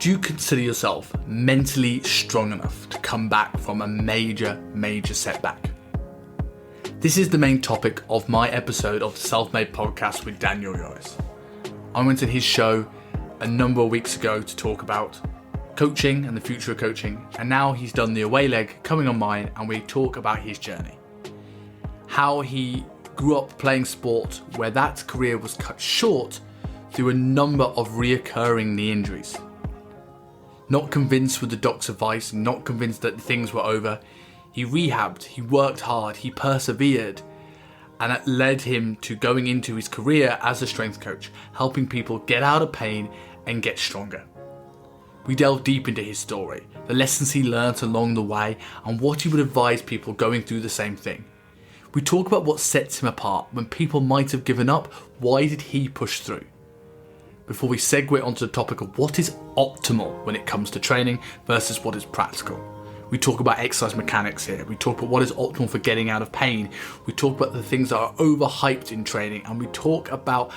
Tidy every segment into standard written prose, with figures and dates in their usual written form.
Do you consider yourself mentally strong enough to come back from a major setback? This is the main topic of my episode of the Self-Made Podcast with Daniel Yores. I went on his show a number of weeks ago to talk about coaching and the future of coaching, and now he's done the away leg coming on mine, and we talk about his journey. How he grew up playing sport where that career was cut short through a number of reoccurring knee injuries. Not convinced with the doc's advice, not convinced that things were over, he rehabbed, he worked hard, he persevered, and it led him to going into his career as a strength coach, helping people get out of pain and get stronger. We delve deep into his story, the lessons he learned along the way, and what he would advise people going through the same thing. We talk about what sets him apart. When people might have given up, why did he push through? Before we segue onto the topic of what is optimal when it comes to training versus what is practical. We talk about exercise mechanics here. We talk about what is optimal for getting out of pain. We talk about the things that are overhyped in training. And we talk about,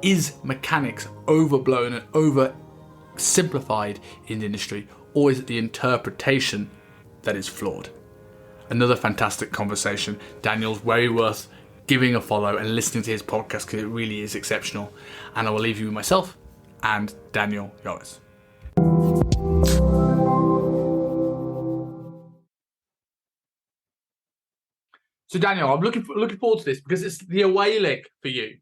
is mechanics overblown and over simplified in the industry, or is it the interpretation that is flawed? Another fantastic conversation. Daniel's very worth giving a follow and listening to his podcast because it really is exceptional. And I will leave you with myself and Daniel Yores. So Daniel, I'm looking forward to this because it's the away leg for you.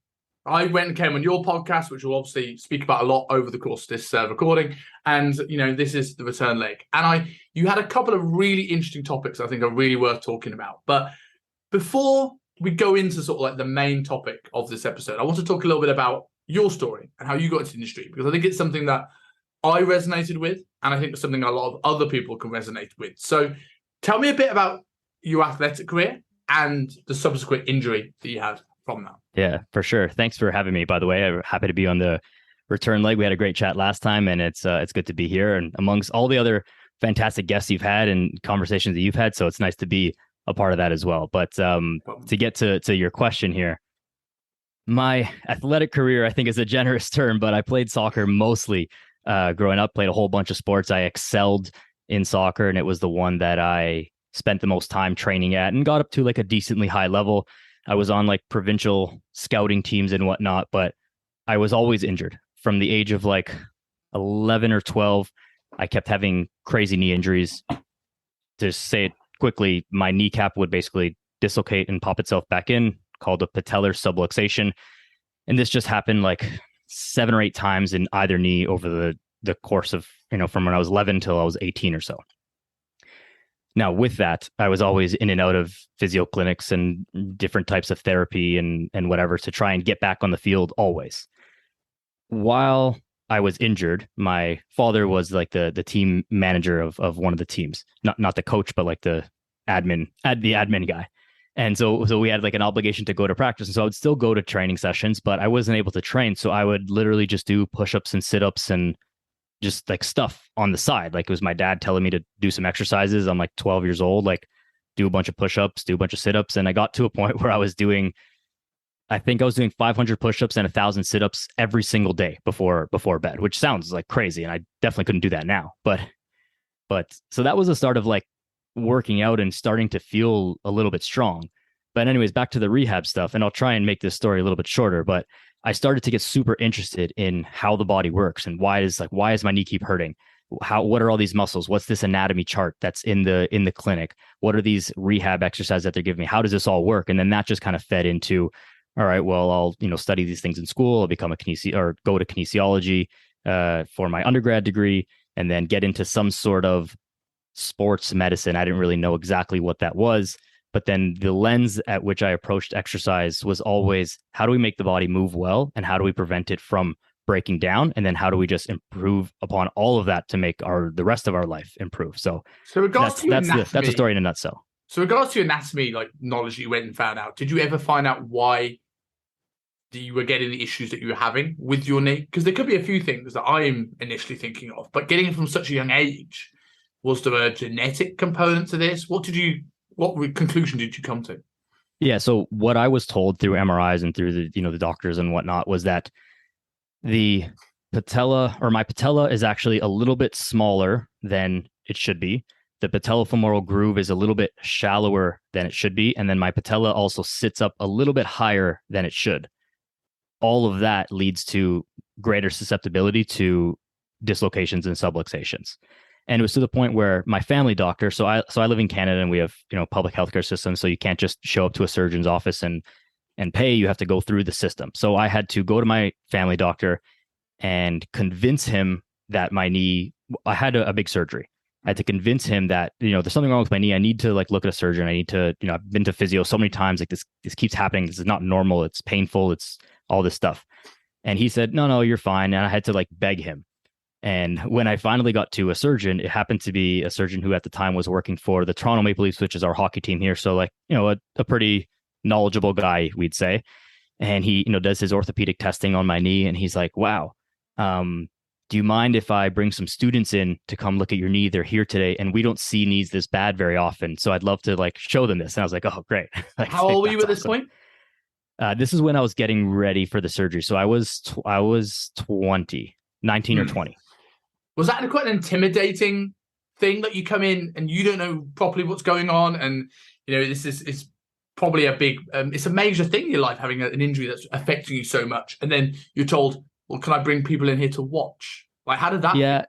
I went and came on your podcast, which we'll obviously speak about a lot over the course of this recording. And, this is the return leg. And you had a couple of really interesting topics I think are really worth talking about. But before we go into sort of like the main topic of this episode, I want to talk a little bit about your story and how you got into the industry, because I think it's something that I resonated with, and I think it's something a lot of other people can resonate with. So tell me a bit about your athletic career and the subsequent injury that you had from that. Yeah, for sure. Thanks for having me, by the way. I'm happy to be on the return leg. We had a great chat last time, and it's good to be here and amongst all the other fantastic guests you've had and conversations that you've had. So it's nice to be a part of that as well. But to get to your question here, my athletic career, I think, is a generous term, but I played soccer mostly growing up, played a whole bunch of sports. I excelled in soccer, and it was the one that I spent the most time training at and got up to like a decently high level. I was on like provincial scouting teams and whatnot, but I was always injured from the age of like 11 or 12. I kept having crazy knee injuries. To say it quickly, my kneecap would basically dislocate and pop itself back in, called a patellar subluxation. And this just happened like 7 or 8 times in either knee over the course of, from when I was 11 till I was 18 or so. Now, with that, I was always in and out of physio clinics and different types of therapy and whatever to try and get back on the field always. While I was injured, my father was like the team manager of one of the teams, not the coach, but like the admin guy. And so we had like an obligation to go to practice. And so I would still go to training sessions, but I wasn't able to train. So I would literally just do push-ups and sit-ups and just like stuff on the side. Like it was my dad telling me to do some exercises. I'm like 12 years old, like do a bunch of push-ups, do a bunch of sit-ups. And I got to a point where I was doing 500 push-ups and 1,000 sit-ups every single day before bed, which sounds like crazy. And I definitely couldn't do that now. But so that was the start of like working out and starting to feel a little bit strong. But anyways, back to the rehab stuff, and I'll try and make this story a little bit shorter, but I started to get super interested in how the body works and why is my knee keep hurting? What are all these muscles? What's this anatomy chart that's in the clinic? What are these rehab exercises that they're giving me? How does this all work? And then that just kind of fed into, all right, well, I'll study these things in school. I'll become go to kinesiology for my undergrad degree, and then get into some sort of sports medicine. I didn't really know exactly what that was. But then the lens at which I approached exercise was always, how do we make the body move well? And how do we prevent it from breaking down? And then how do we just improve upon all of that to make the rest of our life improve? So that's a story in a nutshell. So regards to your anatomy, like knowledge that you went and found out, did you ever find out why you were getting the issues that you were having with your knee? Because there could be a few things that I'm initially thinking of, but getting it from such a young age, was there a genetic component to this? What conclusion did you come to? Yeah. So what I was told through MRIs and through the doctors and whatnot was that the my patella is actually a little bit smaller than it should be. The patellofemoral groove is a little bit shallower than it should be. And then my patella also sits up a little bit higher than it should. All of that leads to greater susceptibility to dislocations and subluxations. And it was to the point where my family doctor, so I live in Canada and we have, public healthcare systems. So you can't just show up to a surgeon's office and pay. You have to go through the system. So I had to go to my family doctor and convince him that my knee, I had a big surgery. I had to convince him that, there's something wrong with my knee. I need to look at a surgeon. I need to, I've been to physio so many times, this keeps happening. This is not normal. It's painful. It's all this stuff. And he said, no, you're fine. And I had to beg him. And when I finally got to a surgeon, it happened to be a surgeon who at the time was working for the Toronto Maple Leafs, which is our hockey team here. So a pretty knowledgeable guy, we'd say. And he, does his orthopedic testing on my knee. And he's like, wow, do you mind if I bring some students in to come look at your knee? They're here today and we don't see knees this bad very often. So I'd love to show them this. And I was like, oh, great. How old were you at this point? This is when I was getting ready for the surgery. So I was 20, 19 or 20. Was that quite an intimidating thing that you come in and you don't know properly what's going on? And, it's probably a big, it's a major thing in your life, having an injury that's affecting you so much. And then you're told, well, can I bring people in here to watch? How did that? Yeah,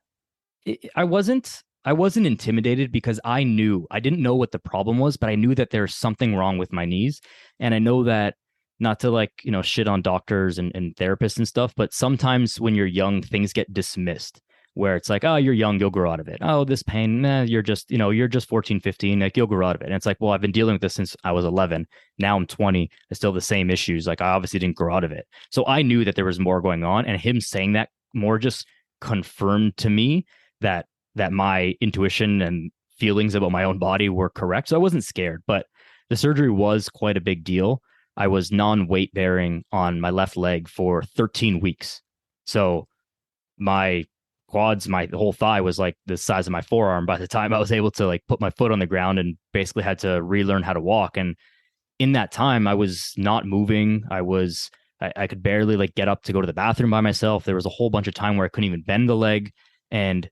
I wasn't intimidated because I didn't know what the problem was, but I knew that there's something wrong with my knees. And I know that, not to shit on doctors and therapists and stuff, but sometimes when you're young, things get dismissed where it's like, oh, you're young, you'll grow out of it. Oh, this pain, you're just 14, 15, you'll grow out of it. And it's like, well, I've been dealing with this since I was 11. Now I'm 20. I still have the same issues. I obviously didn't grow out of it. So I knew that there was more going on. And him saying that more just confirmed to me that my intuition and feelings about my own body were correct. So I wasn't scared, but the surgery was quite a big deal. I was non-weight bearing on my left leg for 13 weeks. So my quads, my whole thigh was the size of my forearm by the time I was able to put my foot on the ground, and basically had to relearn how to walk. And in that time, I was not moving. I could barely get up to go to the bathroom by myself. There was a whole bunch of time where I couldn't even bend the leg. And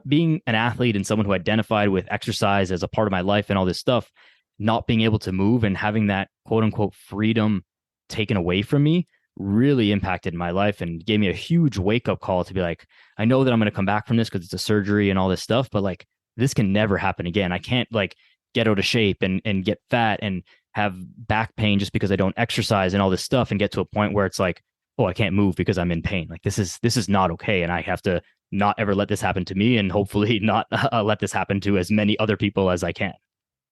being an athlete and someone who identified with exercise as a part of my life and all this stuff, not being able to move and having that quote unquote freedom taken away from me really impacted my life and gave me a huge wake up call to be like, I know that I'm going to come back from this because it's a surgery and all this stuff, but this can never happen again. I can't get out of shape and get fat and have back pain just because I don't exercise and all this stuff and get to a point where it's oh, I can't move because I'm in pain. This is not okay. And I have to not ever let this happen to me, and hopefully not let this happen to as many other people as I can.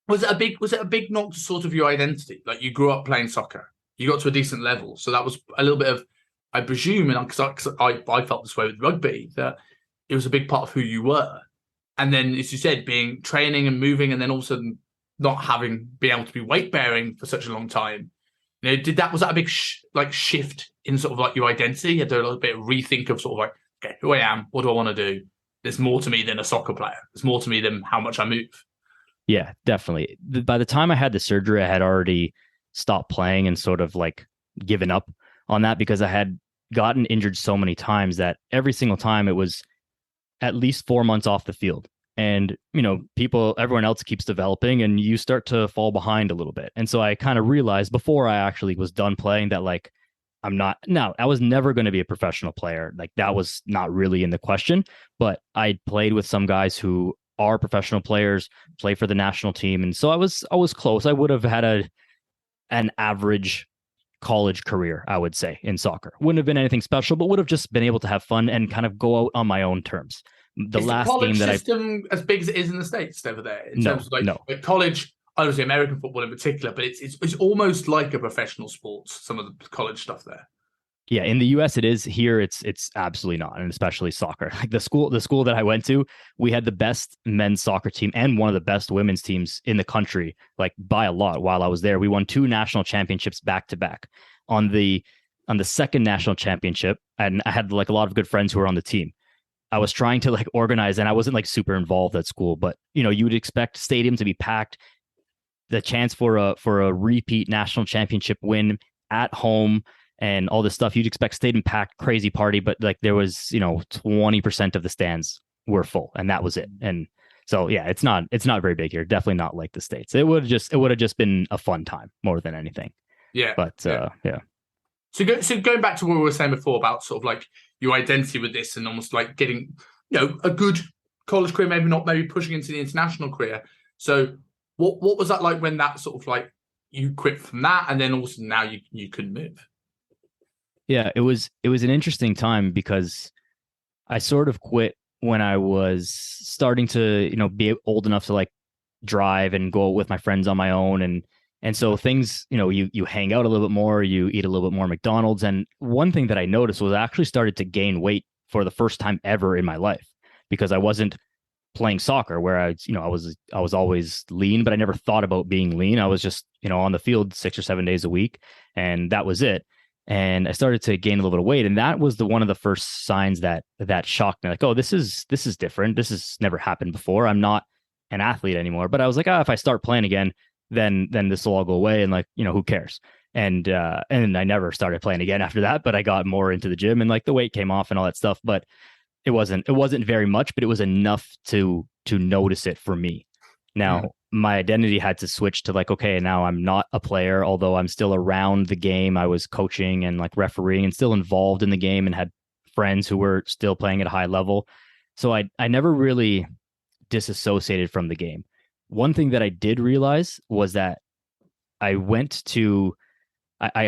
Was it a big knock to sort of your identity? You grew up playing soccer, you got to a decent level, so that was a little bit of, I presume, and because I felt this way with rugby, that it was a big part of who you were. And then, as you said, being training and moving, and then also not been able to be weight bearing for such a long time. Was that a big shift in sort of your identity? You had to do a little bit of rethink of sort of okay, who I am, what do I want to do? There's more to me than a soccer player. There's more to me than how much I move. Yeah, definitely. By the time I had the surgery, I had already stopped playing and sort of given up on that, because I had gotten injured so many times that every single time it was at least 4 months off the field. And, everyone else keeps developing and you start to fall behind a little bit. And so I kind of realized before I actually was done playing that I was never going to be a professional player. That was not really in the question, but I played with some guys who are professional players, play for the national team. And so I was close. I would have had an average college career, I would say, in soccer. Wouldn't have been anything special, but would have just been able to have fun and kind of go out on my own terms. The last game that system as big as it is in the States over there in terms of college, obviously American football in particular, but it's almost like a professional sport, some of the college stuff there. Yeah, in the US it is. Here it's absolutely not, and especially soccer. The school that I went to, we had the best men's soccer team and one of the best women's teams in the country, by a lot. While I was there, we won 2 national championships back to back. On the second national championship, and I had a lot of good friends who were on the team. I was trying to organize, and I wasn't super involved at school, but you would expect stadium to be packed, the chance for a repeat national championship win at home, and all this stuff. You'd expect stadium packed, crazy party, but like there was, 20% of the stands were full, and that was it. And so yeah, it's not very big here. Definitely not like the States. It would have just been a fun time more than anything. Yeah. But yeah. So going back to what we were saying before about sort of like your identity with this and almost like getting, a good college career, maybe pushing into the international career. So what was that like when that sort of like you quit from that and then also now you couldn't move? Yeah, it was an interesting time because I sort of quit when I was starting to, be old enough to like drive and go out with my friends on my own. And so things, you hang out a little bit more, you eat a little bit more McDonald's. And one thing that I noticed was I actually started to gain weight for the first time ever in my life because I wasn't playing soccer where I was always lean, but I never thought about being lean. I was just, on the field 6 or 7 days a week, and that was it. And I started to gain a little bit of weight. And that was one of the first signs that shocked me. Like, oh, this is different. This has never happened before. I'm not an athlete anymore. But I was like, if I start playing again, then this will all go away. And like, who cares? And I never started playing again after that, but I got more into the gym and like the weight came off and all that stuff. But it wasn't very much, but it was enough to notice it for me. Now, my identity had to switch to like, okay, now I'm not a player, although I'm still around the game. I was coaching and like refereeing and still involved in the game and had friends who were still playing at a high level. So I never really disassociated from the game. One thing that I did realize was that I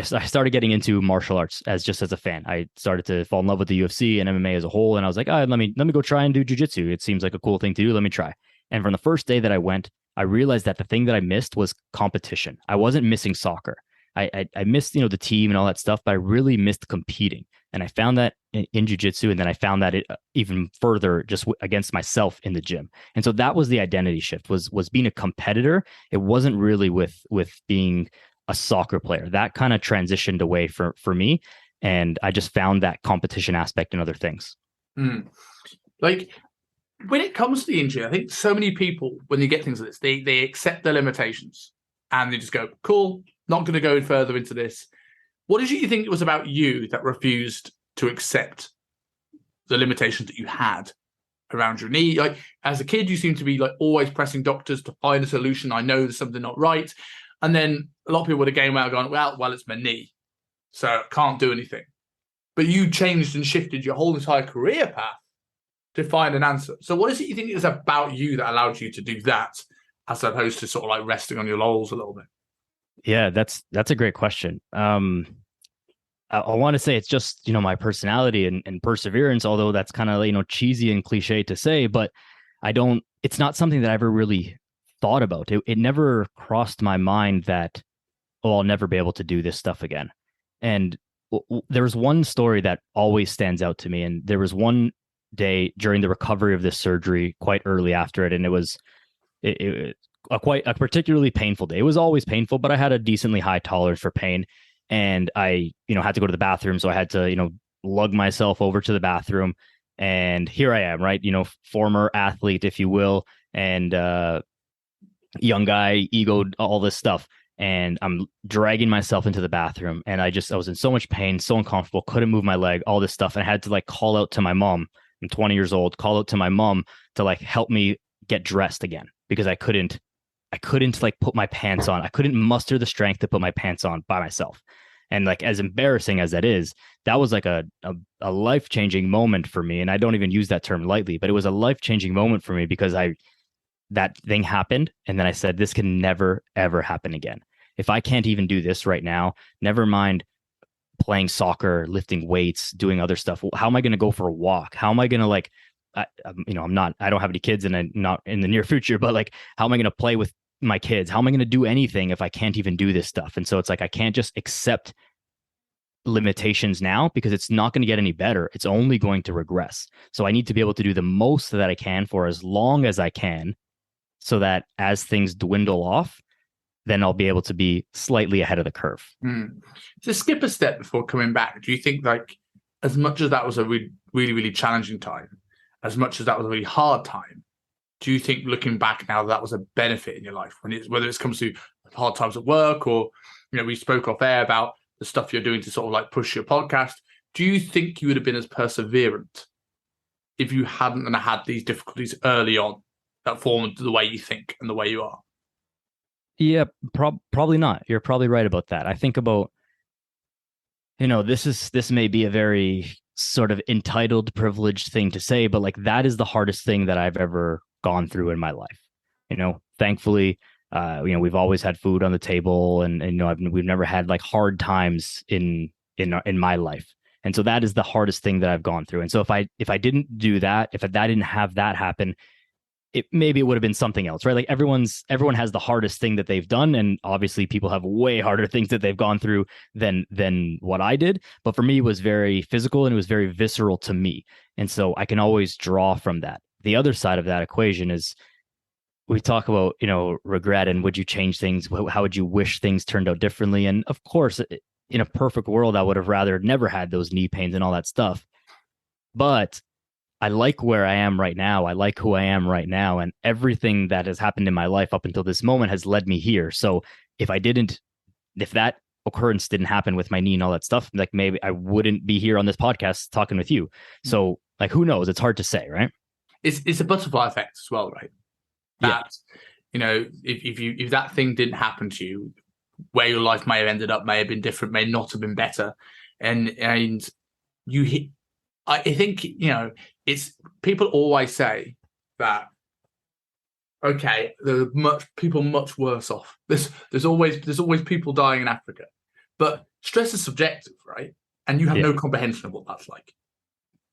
started getting into martial arts as a fan. I started to fall in love with the UFC and MMA as a whole. And I was like, let me go try and do jiu-jitsu. It seems like a cool thing to do. Let me try. And from the first day that I went, I realized that the thing that I missed was competition. I wasn't missing soccer. I missed, the team and all that stuff, but I really missed competing. And I found that in jiu-jitsu. And then I found that even further just against myself in the gym. And so that was the identity shift was being a competitor. It wasn't really with being a soccer player. That kind of transitioned away for me. And I just found that competition aspect in other things. Like when it comes to the injury, I think so many people, when they get things like this, they accept their limitations and they just go, cool, not going to go further into this. What did you think it was about you that refused to accept the limitations that you had around your knee? Like as a kid, you seem to be like always pressing doctors to find a solution. I know there's something not right. And then a lot of people would have game out going, well, it's my knee, so I can't do anything. But you changed and shifted your whole entire career path to find an answer. So what is it you think it was about you that allowed you to do that, as opposed to sort of like resting on your laurels a little bit? Yeah, that's a great question. I want to say it's just, my personality and perseverance, although that's kind of, cheesy and cliche to say, but it's not something that I ever really thought about. It never crossed my mind that, I'll never be able to do this stuff again. And there was one story that always stands out to me. And there was one day during the recovery of this surgery quite early after it. And it was quite a particularly painful day. It was always painful, but I had a decently high tolerance for pain. And I, had to go to the bathroom. So I had to, lug myself over to the bathroom. And here I am, right? Former athlete, if you will. And, young guy, ego, all this stuff. And I'm dragging myself into the bathroom. And I was in so much pain, so uncomfortable, couldn't move my leg, all this stuff. And I had to like call out to my mom. I'm 20 years old, call out to my mom to like help me get dressed again because I couldn't like put my pants on. I couldn't muster the strength to put my pants on by myself. And like, as embarrassing as that is, that was like a life-changing moment for me. And I don't even use that term lightly, but it was a life-changing moment for me because that thing happened. And then I said, this can never, ever happen again. If I can't even do this right now, never mind playing soccer, lifting weights, doing other stuff. How am I going to go for a walk? How am I going to like, I don't have any kids and I'm not in the near future, but like, how am I going to play with my kids? How am I going to do anything if I can't even do this stuff? And so it's like, I can't just accept limitations now because it's not going to get any better. It's only going to regress. So I need to be able to do the most that I can for as long as I can, so that as things dwindle off, then I'll be able to be slightly ahead of the curve. To skip a step before coming back, do you think like as much as that was a really, really challenging time, as much as that was a really hard time, do you think looking back now that was a benefit in your life whether it comes to hard times at work or, we spoke off air about the stuff you're doing to sort of like push your podcast, do you think you would have been as perseverant if you hadn't had these difficulties early on that formed the way you think and the way you are? Yeah, probably not. You're probably right about that. I think about, this may be a very sort of entitled, privileged thing to say, but like that is the hardest thing that I've ever gone through in my life. Thankfully, we've always had food on the table, and we've never had like hard times in my life. And so that is the hardest thing that I've gone through. And so if I didn't do that, if I didn't have that happen, maybe it would have been something else, right? Like everyone has the hardest thing that they've done, and obviously people have way harder things that they've gone through than what I did. But for me, it was very physical and it was very visceral to me, and so I can always draw from that. The other side of that equation is we talk about regret and would you change things? How would you wish things turned out differently? And of course, in a perfect world, I would have rather never had those knee pains and all that stuff. But I like where I am right now. I like who I am right now. And everything that has happened in my life up until this moment has led me here. So if that occurrence didn't happen with my knee and all that stuff, like maybe I wouldn't be here on this podcast talking with you. So like, who knows? It's hard to say, right? It's a butterfly effect as well, right? That, if that thing didn't happen to you, where your life may have ended up may have been different, may not have been better. And you hit, I think, it's people always say that, okay, there are people much worse off. There's always people dying in Africa, but stress is subjective, right? And you have no comprehension of what that's like,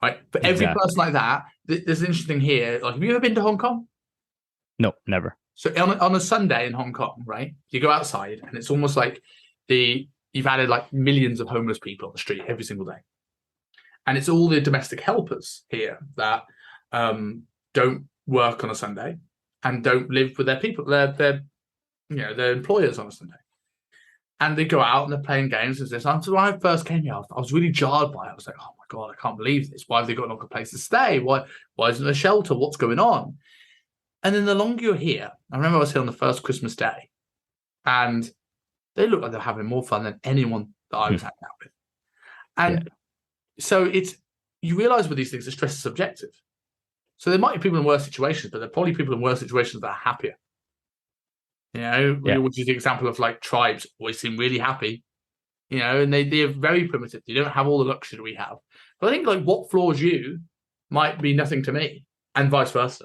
right? For every person like that, there's an interesting here. Like, have you ever been to Hong Kong? No, never. So on a Sunday in Hong Kong, right? You go outside, and it's almost like you've added like millions of homeless people on the street every single day. And it's all the domestic helpers here that don't work on a Sunday and don't live with their people, their employers on a Sunday. And they go out and they're playing games and this. And so when I first came here, I was really jarred by it. I was like, oh my God, I can't believe this. Why have they got no place to stay? Why isn't there shelter? What's going on? And then the longer you're here, I remember I was here on the first Christmas day, and they look like they're having more fun than anyone that I was hanging out with. And so you realize with these things, the stress is subjective. So there might be people in worse situations, but there are probably people in worse situations that are happier. Which is the example of like tribes always seem really happy, and they're very primitive. They don't have all the luxury we have. But I think like what floors you might be nothing to me, and vice versa.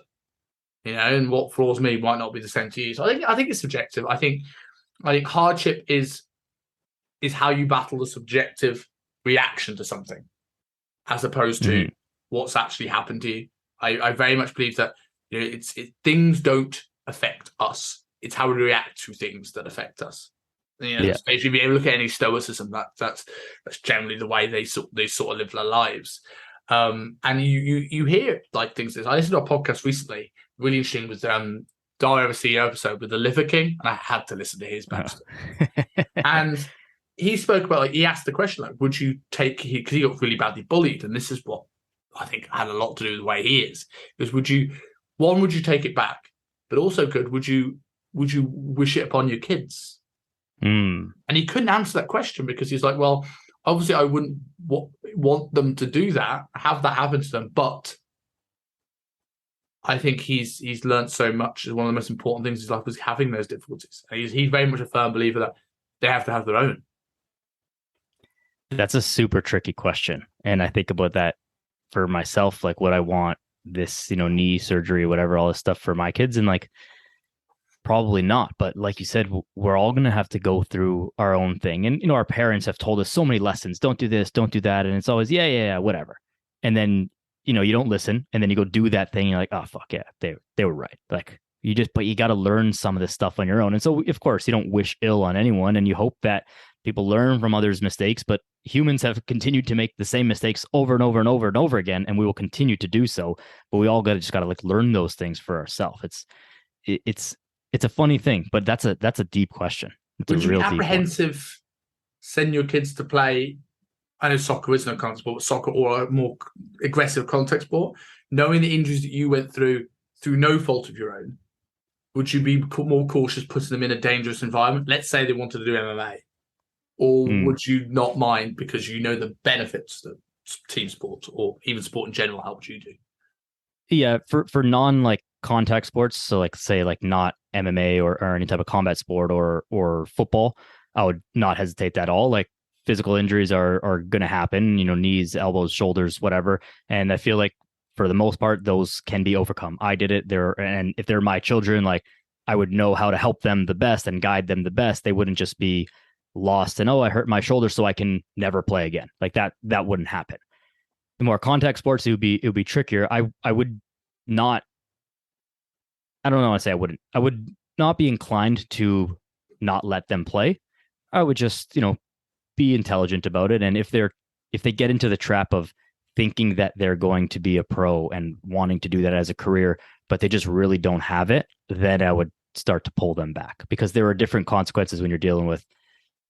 And what floors me might not be the same to you. So I think it's subjective. I think hardship is how you battle the subjective reaction to something, as opposed to what's actually happened to you. I very much believe that things don't affect us. It's how we react to things that affect us. Especially if you look at any stoicism, that's generally the way they sort of live their lives. And you hear like things. I listened to a podcast recently, really interesting, with Daniel Yores CEO episode with the Liver King, and I had to listen to his backstory. And he spoke about, like, he asked the question, like, would you take, because he got really badly bullied, and this is what I think had a lot to do with the way he is would you take it back, but also would you wish it upon your kids? And he couldn't answer that question because he's like, well, obviously I wouldn't want them to do that, have that happen to them, but I think he's learned so much. One of the most important things in his life was having those difficulties. And he's very much a firm believer that they have to have their own. That's a super tricky question. And I think about that for myself, like, would I want this, knee surgery, whatever, all this stuff for my kids? And like, probably not. But like you said, we're all going to have to go through our own thing. And, our parents have told us so many lessons, don't do this, don't do that. And it's always, yeah, whatever. And then, you don't listen, and then you go do that thing. You're like, oh, fuck yeah, they were right. Like, but you got to learn some of this stuff on your own. And so, of course, you don't wish ill on anyone, and you hope that people learn from others' mistakes, but humans have continued to make the same mistakes over and over and over and over again, and we will continue to do so. But we all just got to like learn those things for ourselves. It's a funny thing, but that's a deep question. Would you be apprehensive send your kids to play? I know soccer isn't a contact sport, but soccer or a more aggressive contact sport, knowing the injuries that you went through no fault of your own. Would you be more cautious putting them in a dangerous environment? Let's say they wanted to do MMA. or would you not mind because you know the benefits that team sport or even sport in general helps you do? Yeah, for non like contact sports, so like say like not MMA or any type of combat sport or football, I would not hesitate at all. Like physical injuries are going to happen, knees, elbows, shoulders, whatever. And I feel like for the most part, those can be overcome. I did it there, and if they're my children, like I would know how to help them the best and guide them the best. They wouldn't just be lost and, oh, I hurt my shoulder, so I can never play again. Like that wouldn't happen. The more contact sports, it would be trickier. I would not. I don't know how to say I wouldn't. I would not be inclined to not let them play. I would just, be intelligent about it. And if they get into the trap of thinking that they're going to be a pro and wanting to do that as a career, but they just really don't have it, then I would start to pull them back, because there are different consequences when you're dealing with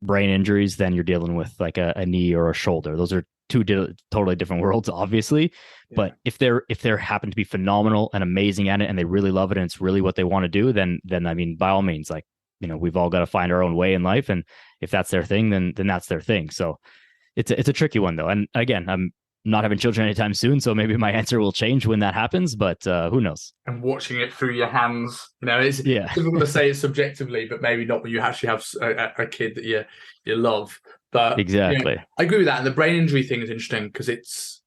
brain injuries than you're dealing with like a knee or a shoulder. Those are two totally different worlds, obviously. Yeah. But if they're happen to be phenomenal and amazing at it, and they really love it, and it's really what they want to do, then I mean, by all means, like, we've all got to find our own way in life, and if that's their thing, then that's their thing. So it's a tricky one though. And again, I'm not having children anytime soon, so maybe my answer will change when that happens, but who knows? And watching it through your hands, it's difficult to say it subjectively, but maybe not when you actually have a kid that you love. But exactly, I agree with that. And the brain injury thing is interesting because it's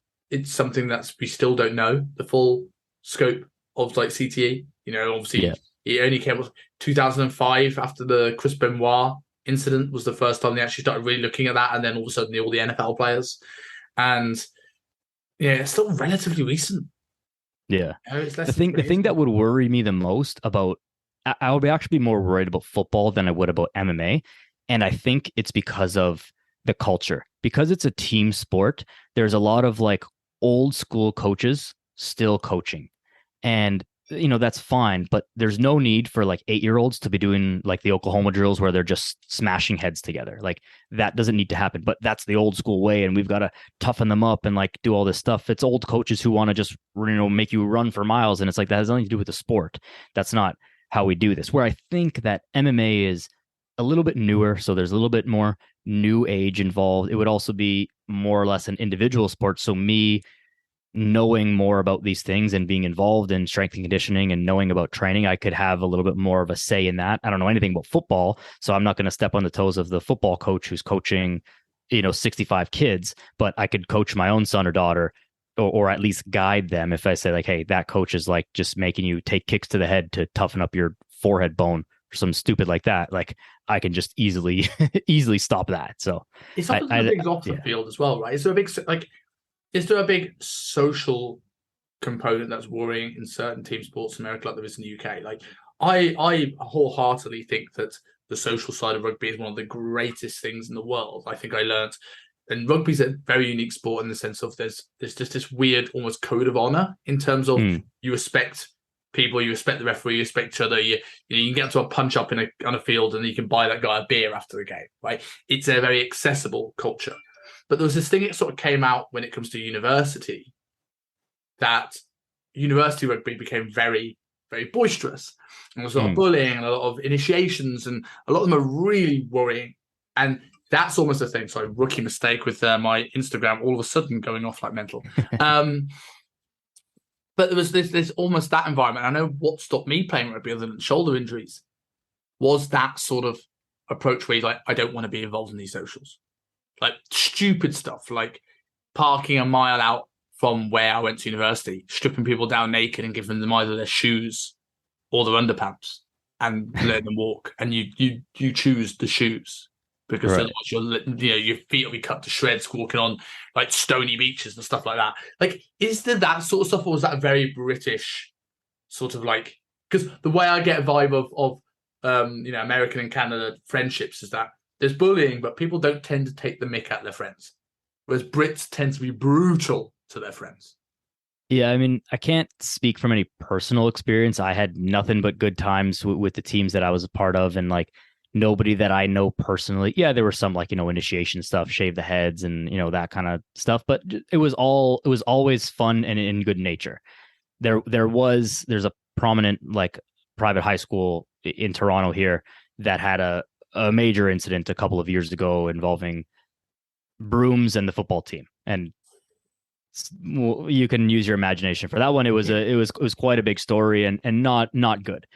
something that we still don't know the full scope of like CTE. Obviously, it only came 2005 after the Chris Benoit incident was the first time they actually started really looking at that, and then all of a sudden all the NFL players, and it's still relatively recent. Yeah, the thing that would worry me the most about, I would actually be more worried about football than I would about MMA, and I think it's because of the culture. Because it's a team sport, there's a lot of like old school coaches still coaching, and that's fine, but there's no need for like 8-year-olds to be doing like the Oklahoma drills where they're just smashing heads together. Like that doesn't need to happen, but that's the old school way, and we've got to toughen them up and like do all this stuff. It's old coaches who want to just make you run for miles, and it's like that has nothing to do with the sport. That's not how we do this. Where I think that MMA is a little bit newer, so there's a little bit more new age involved. It would also be more or less an individual sport, so me knowing more about these things and being involved in strength and conditioning and knowing about training, I could have a little bit more of a say in that. I don't know anything about football, so I'm not going to step on the toes of the football coach who's coaching, 65 kids, but I could coach my own son or daughter, or at least guide them. If I say like, hey, that coach is like just making you take kicks to the head to toughen up your forehead bone or something stupid like that, like I can just easily stop that. So it's often things off the field as well, right? Is there a big social component that's worrying in certain team sports in America like there is in the UK? Like, I wholeheartedly think that the social side of rugby is one of the greatest things in the world. I think I learned, and rugby's a very unique sport in the sense of there's just this weird almost code of honor in terms of you respect people, you respect the referee, you respect each other. You can get to a punch up on a field and you can buy that guy a beer after the game, right? It's a very accessible culture. But there was this thing that sort of came out when it comes to university, that university rugby became very, very boisterous. And there was a lot of bullying and a lot of initiations, and a lot of them are really worrying. And that's almost a thing. Sorry, rookie mistake with my Instagram all of a sudden going off like mental. But there was this almost that environment. I know what stopped me playing rugby other than shoulder injuries was that sort of approach where you're like, I don't want to be involved in these socials. Like stupid stuff, like parking a mile out from where I went to university, stripping people down naked and giving them either their shoes or their underpants and letting them walk. And you choose the shoes because otherwise your feet will be cut to shreds walking on like stony beaches and stuff like that. Like, is there that sort of stuff, or is that very British sort of like? Because the way I get a vibe of American and Canada friendships is that there's bullying, but people don't tend to take the mick at their friends, whereas Brits tend to be brutal to their friends. Yeah, I mean, I can't speak from any personal experience. I had nothing but good times with the teams that I was a part of, and like nobody that I know personally. Yeah, there were some like, initiation stuff, shave the heads and, that kind of stuff, but it was always fun and in good nature. There's a prominent like private high school in Toronto here that had a a major incident a couple of years ago involving brooms and the football team. And you can use your imagination for that one. It was quite a big story and not good.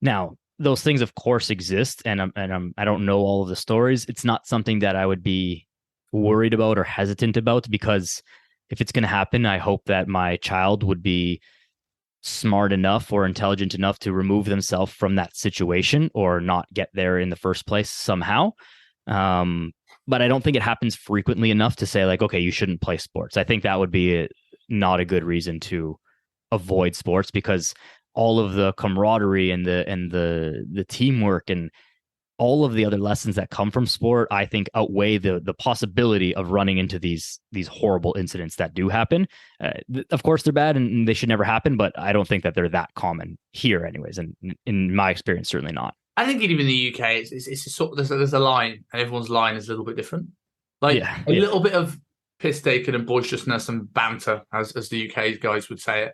Now, those things, of course, exist, and I don't know all of the stories. It's not something that I would be worried about or hesitant about, because if it's going to happen, I hope that my child would be smart enough or intelligent enough to remove themselves from that situation or not get there in the first place somehow. But I don't think it happens frequently enough to say, like, okay, you shouldn't play sports. I think that would be not a good reason to avoid sports, because all of the camaraderie and the teamwork and all of the other lessons that come from sport, I think, outweigh the possibility of running into these horrible incidents that do happen. Of course, they're bad and they should never happen, but I don't think that they're that common here, anyways. And in my experience, certainly not. I think even in the UK, it's a sort of, there's a line, and everyone's line is a little bit different. Like a little bit of piss taken and boisterousness and banter, as the UK guys would say it,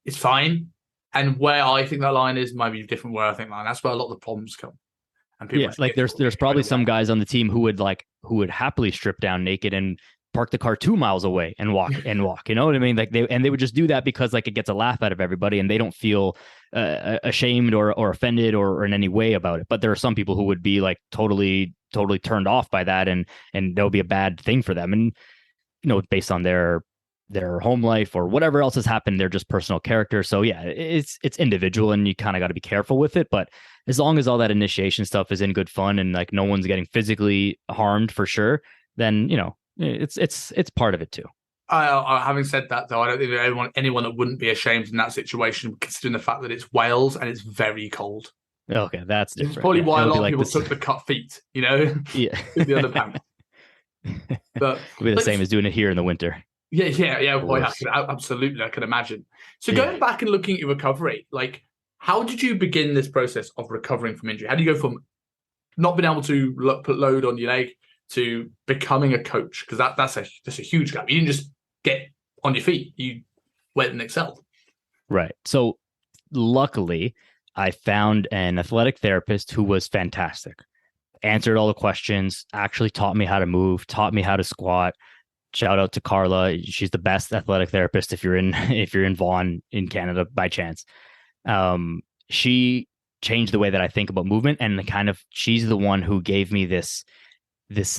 it's fine. And where I think that line is might be different. Where I think line, that's where a lot of the problems come. And people like there's probably some guys on the team who would happily strip down naked and park the car 2 miles away and walk. You know what I mean? Like they would just do that because like it gets a laugh out of everybody and they don't feel ashamed or offended or in any way about it. But there are some people who would be like totally turned off by that, and that would be a bad thing for them. And based on their home life or whatever else has happened, they're just personal character. So yeah, it's individual, and you kind of got to be careful with it. But as long as all that initiation stuff is in good fun and like no one's getting physically harmed for sure, then it's part of it too. Having said that, though, I don't think anyone that wouldn't be ashamed in that situation, considering the fact that it's Wales and it's very cold. Okay, that's different. It's probably why a lot of people took the cut feet, Yeah, the underpants. But it'd be the same as doing it here in the winter. Yeah. Boy, absolutely, I can imagine. So going back and looking at your recovery, like, how did you begin this process of recovering from injury? How do you go from not being able to put load on your leg to becoming a coach? Because that's a huge gap. You didn't just get on your feet. You went and excelled. Right. So luckily, I found an athletic therapist who was fantastic. Answered all the questions, actually taught me how to move, taught me how to squat. Shout out to Carla. She's the best athletic therapist if you're in Vaughan in Canada by chance. She changed the way that I think about movement, and she's the one who gave me this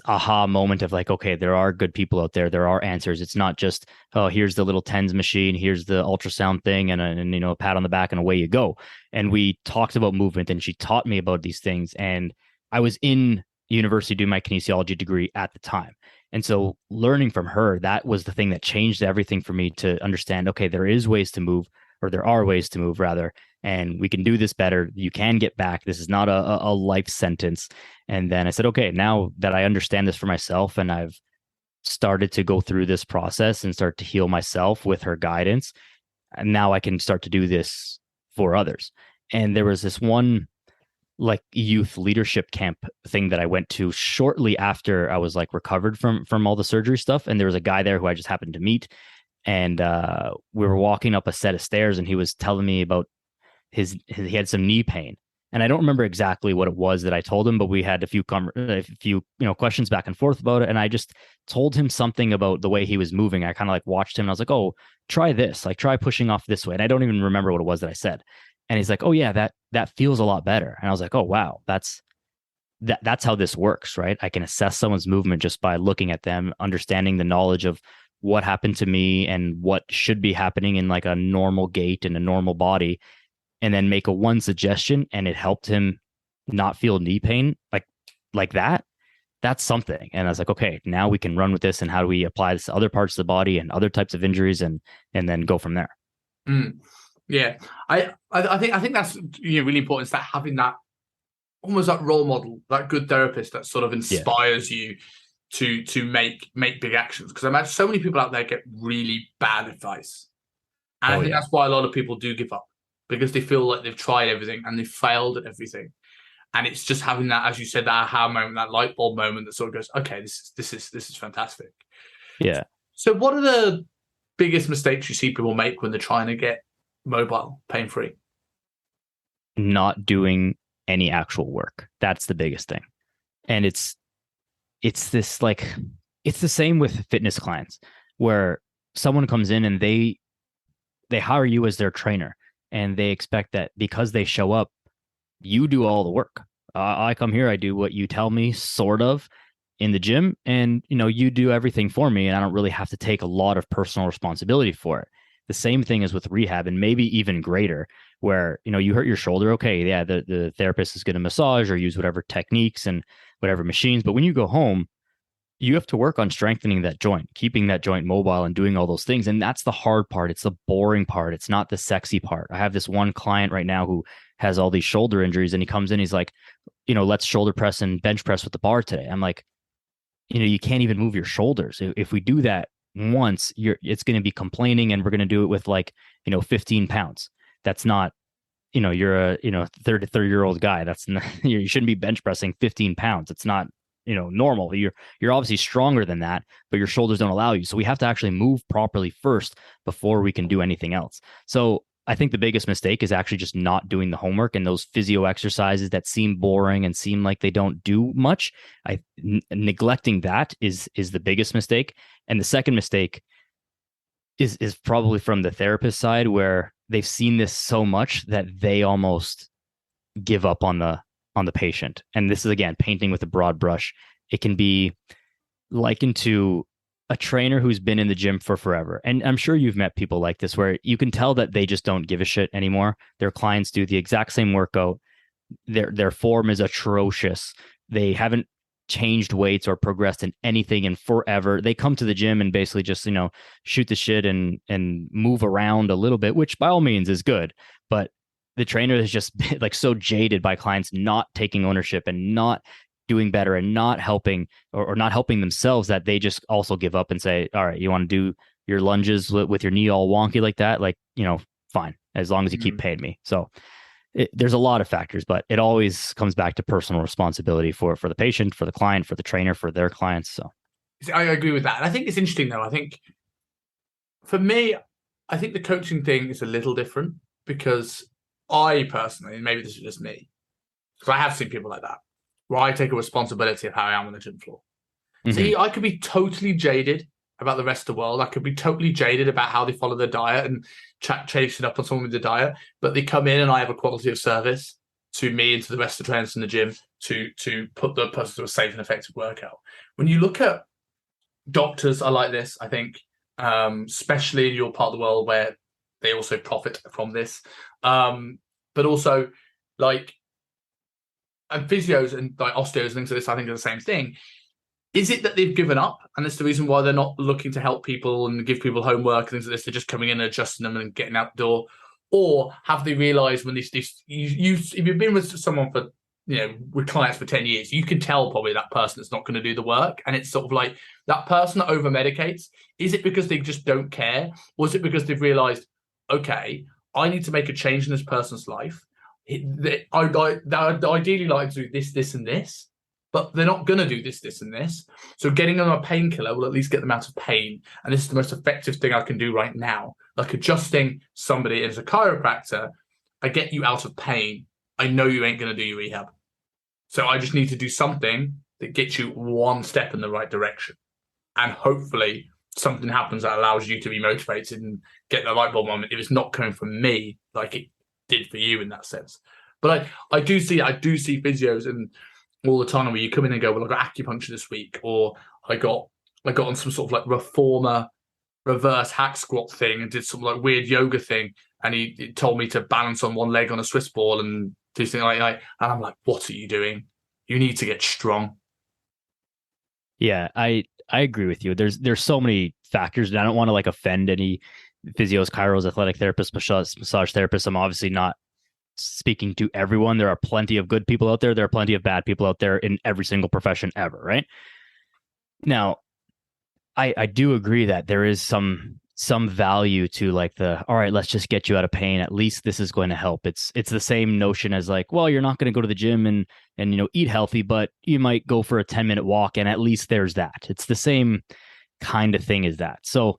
aha moment of like, okay, there are good people out there. There are answers. It's not just, oh, here's the little TENS machine, here's the ultrasound thing, and a pat on the back and away you go. And we talked about movement, and she taught me about these things. And I was in university doing my kinesiology degree at the time. And so learning from her, that was the thing that changed everything for me to understand, okay, there are ways to move rather, and we can do this better. You can get back. This is not a life sentence. And then I said, okay, now that I understand this for myself and I've started to go through this process and start to heal myself with her guidance, and now I can start to do this for others. And there was this one like youth leadership camp thing that I went to shortly after I was like recovered from all the surgery stuff. And there was a guy there who I just happened to meet. And we were walking up a set of stairs, and he was telling me about he had some knee pain. And I don't remember exactly what it was that I told him, but we had a few questions back and forth about it. And I just told him something about the way he was moving. I kind of like watched him, and I was like, oh, try this, like try pushing off this way. And I don't even remember what it was that I said. And he's like, oh yeah, that feels a lot better. And I was like, oh wow, that's how this works, right? I can assess someone's movement just by looking at them, understanding the knowledge of what happened to me and what should be happening in like a normal gait and a normal body, and then make one suggestion, and it helped him not feel knee pain like that. That's something. And I was like, okay, now we can run with this, and how do we apply this to other parts of the body and other types of injuries, and then go from there. Yeah, I think that's really important. Is that having that almost that role model, that good therapist that sort of inspires you to make big actions. Because I imagine so many people out there get really bad advice, and I think that's why a lot of people do give up, because they feel like they've tried everything and they've failed at everything. And it's just having that, as you said, that aha moment, that light bulb moment that sort of goes, okay, this is fantastic. Yeah. So what are the biggest mistakes you see people make when they're trying to get mobile, pain-free? Not doing any actual work. That's the biggest thing. And it's this like, it's the same with fitness clients where someone comes in and they hire you as their trainer and they expect that because they show up, you do all the work. I come here, I do what you tell me, sort of, in the gym, and you do everything for me, and I don't really have to take a lot of personal responsibility for it. The same thing is with rehab, and maybe even greater, where you hurt your shoulder. Okay, yeah, the therapist is going to massage or use whatever techniques and whatever machines, but when you go home, you have to work on strengthening that joint, keeping that joint mobile and doing all those things. And that's the hard part. It's the boring part. It's not the sexy part. I have this one client right now who has all these shoulder injuries, and he comes in, he's like, let's shoulder press and bench press with the bar today. I'm like, you can't even move your shoulders. If we do that once, it's going to be complaining, and we're going to do it with 15 pounds. That's not, you're a, 30-year-old guy. That's not, you shouldn't be bench pressing 15 pounds. It's not, normal. You're obviously stronger than that, but your shoulders don't allow you. So we have to actually move properly first before we can do anything else. So I think the biggest mistake is actually just not doing the homework, and those physio exercises that seem boring and seem like they don't do much. Neglecting that is the biggest mistake. And the second mistake is probably from the therapist side, where they've seen this so much that they almost give up on the patient. And this is, again, painting with a broad brush. It can be likened to a trainer who's been in the gym for forever. And I'm sure you've met people like this, where you can tell that they just don't give a shit anymore. Their clients do the exact same workout. Their form is atrocious. They haven't changed weights or progressed in anything in forever. They come to the gym and basically just, shoot the shit and move around a little bit, which by all means is good. But the trainer is just so jaded by clients not taking ownership and not doing better and not helping or not helping themselves, that they just also give up and say, all right, you want to do your lunges with your knee all wonky like that? Fine, as long as you keep paying me. So there's a lot of factors, but it always comes back to personal responsibility for the patient, for the client, for the trainer, for their clients. So I agree with that. And I think it's interesting, though. I think for me, I think the coaching thing is a little different, because I personally, and maybe this is just me, because I have seen people like that, where I take a responsibility of how I am on the gym floor. Mm-hmm. See, I could be totally jaded about the rest of the world. I could be totally jaded about how they follow their diet and chase it up on someone with the diet, but they come in and I have a quality of service to me and to the rest of the trainers in the gym to put the person to a safe and effective workout. When you look at doctors are like this, I think, especially in your part of the world where they also profit from this. But also and physios and osteos and things like this, I think are the same thing. Is it that they've given up, and that's the reason why they're not looking to help people and give people homework and things like this? They're just coming in and adjusting them and getting out the door, or have they realised when if you've been with someone for with clients for 10 years, you can tell probably that person is not going to do the work, and it's sort of like that person that over medicates. Is it because they just don't care, or is it because they've realised, okay, I need to make a change in this person's life? I'd ideally like to do this, this, and this, but they're not going to do this, this, and this. So getting them a painkiller will at least get them out of pain. And this is the most effective thing I can do right now. Like adjusting somebody as a chiropractor, I get you out of pain. I know you ain't going to do your rehab. So I just need to do something that gets you one step in the right direction. And hopefully something happens that allows you to be motivated and get the light bulb moment if it's not coming from me like it did for you in that sense. But I do see physios and all the time where you come in and go, well, I got acupuncture this week, or I got on some sort of reformer reverse hack squat thing and did some weird yoga thing, and he told me to balance on one leg on a Swiss ball and do something like that. And I'm like, what are you doing? You need to get strong. Yeah, I agree with you. There's so many factors, and I don't want to offend any physios, chiros, athletic therapists, massage therapists. I'm obviously not speaking to everyone. There are plenty of good people out there. There are plenty of bad people out there in every single profession ever, right? Now, I do agree that there is some value to all right, let's just get you out of pain. At least this is going to help. It's the same notion as well, you're not going to go to the gym and eat healthy, but you might go for a 10-minute walk, and at least there's that. It's the same kind of thing as that. So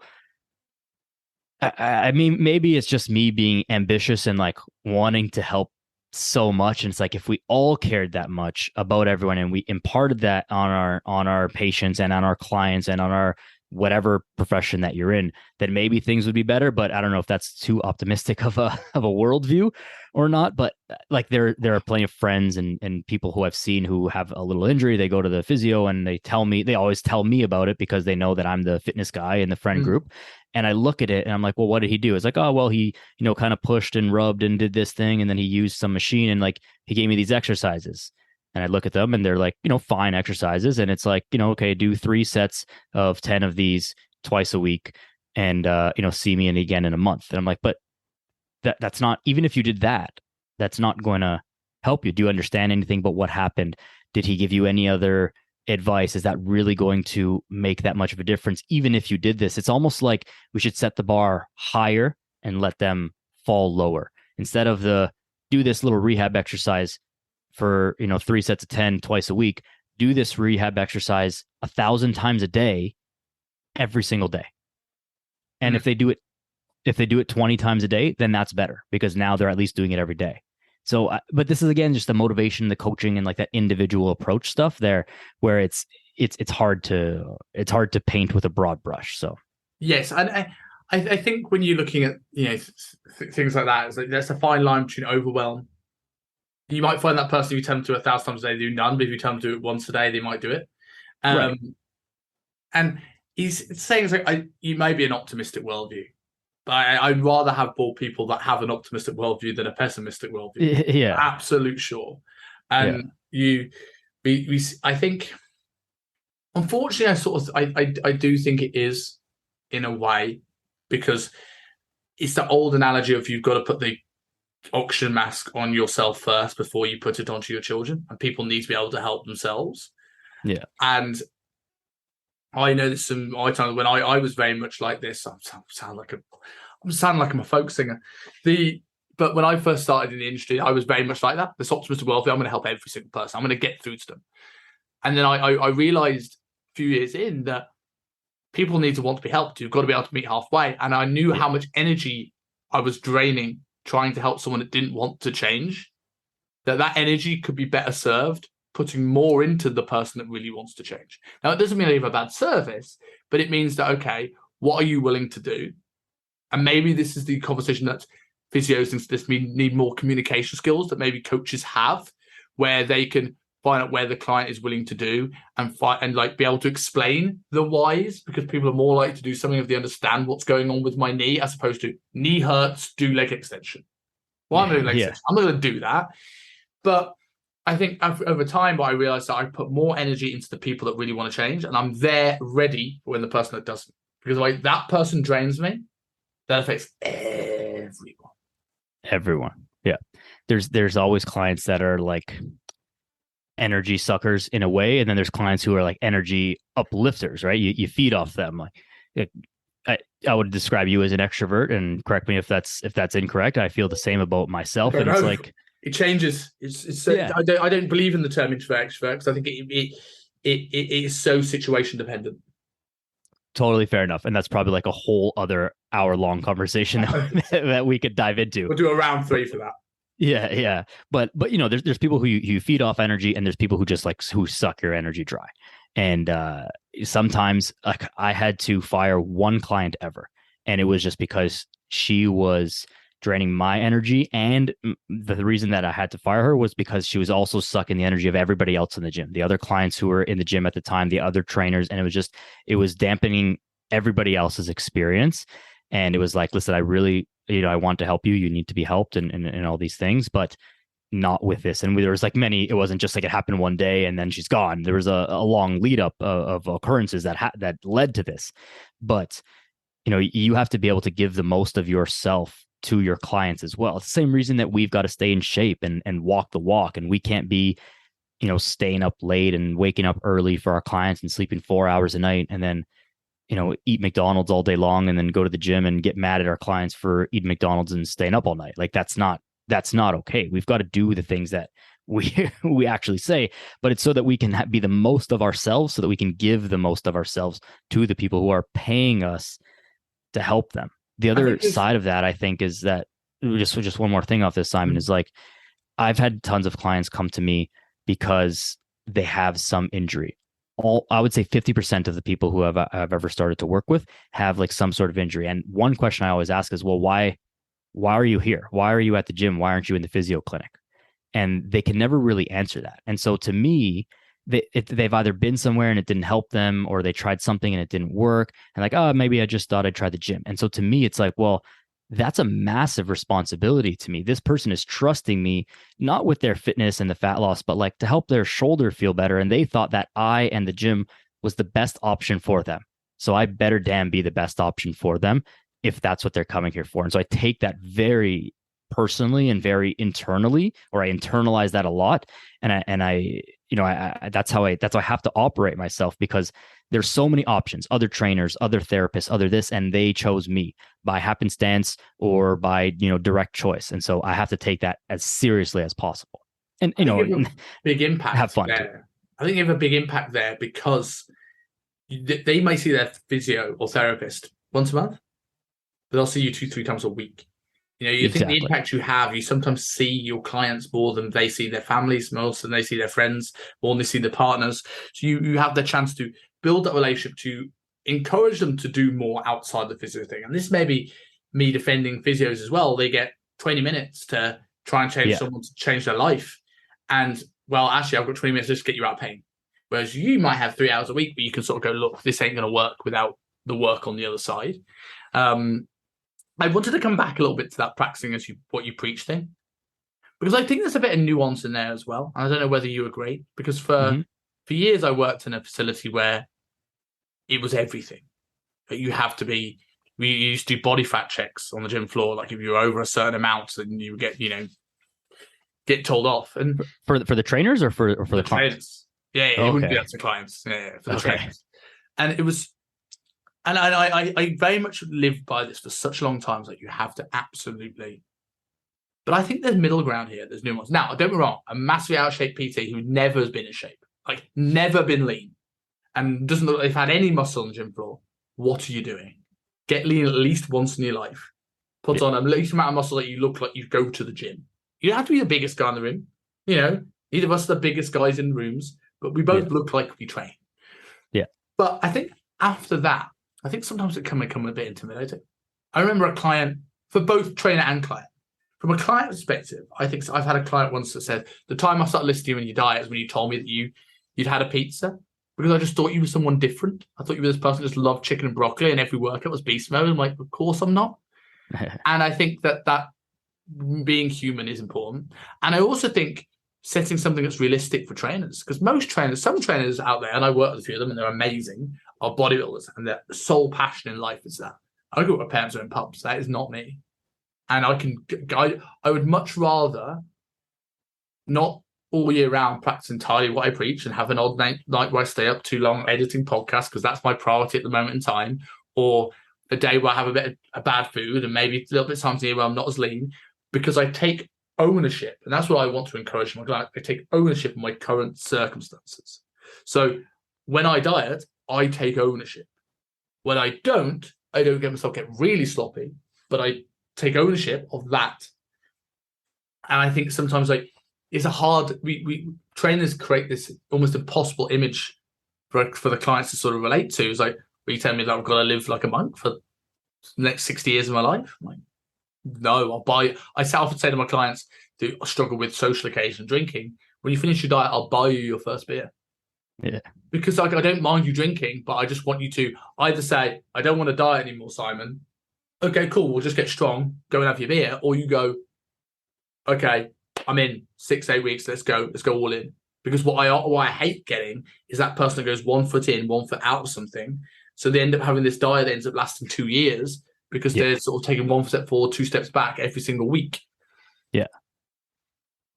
I mean, maybe it's just me being ambitious and wanting to help so much. And it's like, if we all cared that much about everyone and we imparted that on our patients and on our clients and on our whatever profession that you're in, then maybe things would be better. But I don't know if that's too optimistic of a worldview or not. But like, there are plenty of friends and people who I've seen who have a little injury. They go to the physio and they always tell me about it because they know that I'm the fitness guy in the friend group. And I look at it and I'm like, well, what did he do? It's like, oh, well, he, kind of pushed and rubbed and did this thing. And then he used some machine and like, he gave me these exercises. And I look at them and they're like, fine exercises. And it's like, okay, do 3 sets of 10 of these twice a week and, see me again in a month. And I'm like, but that's not, even if you did that, that's not going to help you. Do you understand anything but what happened? Did he give you any other advice? Is that really going to make that much of a difference? Even if you did this, it's almost like we should set the bar higher and let them fall lower instead of do this little rehab exercise for 3 sets of 10 twice a week. Do this rehab exercise 1,000 times a day, every single day. And if they do it 20 times a day, then that's better because now they're at least doing it every day. So, but this is again just the motivation, the coaching, and like that individual approach stuff there, where it's hard to paint with a broad brush. So yes, and I think when you're looking at things like that, it's like there's a fine line between overwhelm. You might find that person, if you tell them to 1,000 times a day, they do none. But if you tell them to do it once a day, they might do it. Right. And he's saying, it's like, you may be an optimistic worldview, but I'd rather have more people that have an optimistic worldview than a pessimistic worldview. Yeah, absolute sure. And I think, unfortunately, I do think it is in a way, because it's the old analogy of you've got to put the oxygen mask on yourself first before you put it onto your children, and people need to be able to help themselves. Yeah. And I know there's some times when I was very much like this. I sound like I'm a folk singer. But when I first started in the industry, I was very much like that. This optimistic worldview, I'm going to help every single person. I'm going to get through to them. And then I realized a few years in that people need to want to be helped. You've got to be able to meet halfway. And I knew how much energy I was draining trying to help someone that didn't want to change. That energy could be better served putting more into the person that really wants to change. Now, it doesn't mean I leave a bad service, but it means that, okay, what are you willing to do? And maybe this is the conversation that physios and this need more communication skills that maybe coaches have, where they can find out where the client is willing to do and like be able to explain the whys, because people are more likely to do something if they understand what's going on with my knee, as opposed to knee hurts, do leg extension. Well, I'm doing leg extension. I'm not going to do that. But I think over time, I realized that I put more energy into the people that really want to change, and I'm there ready when the person that doesn't. Because like that person drains me, that affects everyone. Everyone. Yeah. There's always clients that are like energy suckers in a way, and then there's clients who are like energy uplifters, right? You feed off them. Like I would describe you as an extrovert, and correct me if that's incorrect. I feel the same about myself, and it's like it changes. I don't believe in the term introvert extrovert, because I think it is so situation dependent. Totally fair enough, and that's probably like a whole other hour-long conversation that we could dive into. We'll do a round 3 for that. Yeah, but there's people who you feed off energy, and there's people who just like who suck your energy dry. And sometimes, like, I had to fire one client ever, and it was just because she was draining my energy, and the reason that I had to fire her was because she was also sucking the energy of everybody else in the gym, the other clients who were in the gym at the time, the other trainers, and it was dampening everybody else's experience. And it was like, listen, I really, I want to help you. You need to be helped, and all these things, but not with this. And there was like it wasn't just like it happened one day and then she's gone. There was a long lead up of occurrences that led to this. But, you have to be able to give the most of yourself to your clients as well. It's the same reason that we've got to stay in shape and walk the walk. And we can't be, staying up late and waking up early for our clients and sleeping 4 hours a night, and then, eat McDonald's all day long and then go to the gym and get mad at our clients for eating McDonald's and staying up all night. Like that's not okay. We've got to do the things that we actually say, but it's so that we can be the most of ourselves, so that we can give the most of ourselves to the people who are paying us to help them. The other side of that, I think, is that just one more thing off this, Simon, is like, I've had tons of clients come to me because they have some injury. I would say 50% of the people who I've ever started to work with have like some sort of injury. And one question I always ask is, well, why are you here? Why are you at the gym? Why aren't you in the physio clinic? And they can never really answer that. And so to me, they've either been somewhere and it didn't help them, or they tried something and it didn't work. And like, oh, maybe I just thought I'd try the gym. And so to me, it's like, well, that's a massive responsibility to me. This person is trusting me, not with their fitness and the fat loss, but like to help their shoulder feel better. And they thought that I and the gym was the best option for them. So I better damn be the best option for them if that's what they're coming here for. And so I take that very personally and very internally, or I internalize that a lot. And I that's how I have to operate myself, because there's so many options, other trainers, other therapists, other this, and they chose me by happenstance or by, direct choice. And so I have to take that as seriously as possible. And, big impact have fun there. too. I think you have a big impact there because they may see their physio or therapist once a month, but they'll see you 2-3 times a week. You think the impact you have, you sometimes see your clients more than they see their families, more than they see their friends, more than they see their partners. So you have the chance to build that relationship, to encourage them to do more outside the physio thing. And this may be me defending physios as well. They get 20 minutes to try and change someone, to change their life. And, well, actually, I've got 20 minutes to just get you out of pain. Whereas you might have 3 hours a week, but you can sort of go, look, this ain't going to work without the work on the other side. I wanted to come back a little bit to that practicing as what you preach thing, because I think there's a bit of nuance in there as well. And I don't know whether you agree, because for years I worked in a facility where it was everything. But you have to be, we used to do body fat checks on the gym floor. Like if you were over a certain amount, then you get, get told off. And for the trainers or for the clients? Yeah, it wouldn't be up to clients. Yeah, for the trainers. And it was, and I very much lived by this for such a long time. Like you have to absolutely, but I think there's middle ground here. There's nuance. Now, don't get me wrong. A massively out of shape PT who never has been in shape, like never been lean, and doesn't look like they've had any muscle on the gym floor. What are you doing? Get lean at least once in your life. Put on at least amount of muscle that you look like you go to the gym. You don't have to be the biggest guy in the room. Neither of us are the biggest guys in rooms, but we both look like we train. Yeah. But I think after that, I think sometimes it can become a bit intimidating. I remember a client, for both trainer and client. From a client perspective, I think I've had a client once that said, the time I started listening to you in your diet is when you told me that you'd had a pizza, because I just thought you were someone different. I thought you were this person who just loved chicken and broccoli and every workout was beast mode. I'm like, of course I'm not. And I think that being human is important. And I also think setting something that's realistic for trainers, because some trainers out there, and I work with a few of them and they're amazing, are bodybuilders, and their sole passion in life is that. I grew up with parents who are in pubs. That is not me. And I would much rather not all year round practice entirely what I preach and have an odd night where I stay up too long editing podcasts, because that's my priority at the moment in time, or a day where I have a bit of bad food and maybe a little bit of times a year where I'm not as lean, because I take ownership. And that's what I want to encourage my clients. I take ownership of my current circumstances. So when I diet, I take ownership. When I don't get myself get really sloppy, but I take ownership of that. And I think sometimes it's a hard, we trainers create this almost impossible image for the clients to sort of relate to. It's like, well, you telling me that I've got to live like a monk for the next 60 years of my life? I'm like, no, I often say to my clients who struggle with social occasion drinking, when you finish your diet, I'll buy you your first beer. Yeah. Because I don't mind you drinking, but I just want you to either say, I don't want to diet anymore, Simon. Okay, cool. We'll just get strong. Go and have your beer. Or you go, okay, I'm in 6-8 weeks. Let's go all in. Because what I hate getting is that person that goes 1 foot in, 1 foot out of something. So they end up having this diet that ends up lasting 2 years because they're sort of taking 1 step forward, 2 steps back every single week. Yeah.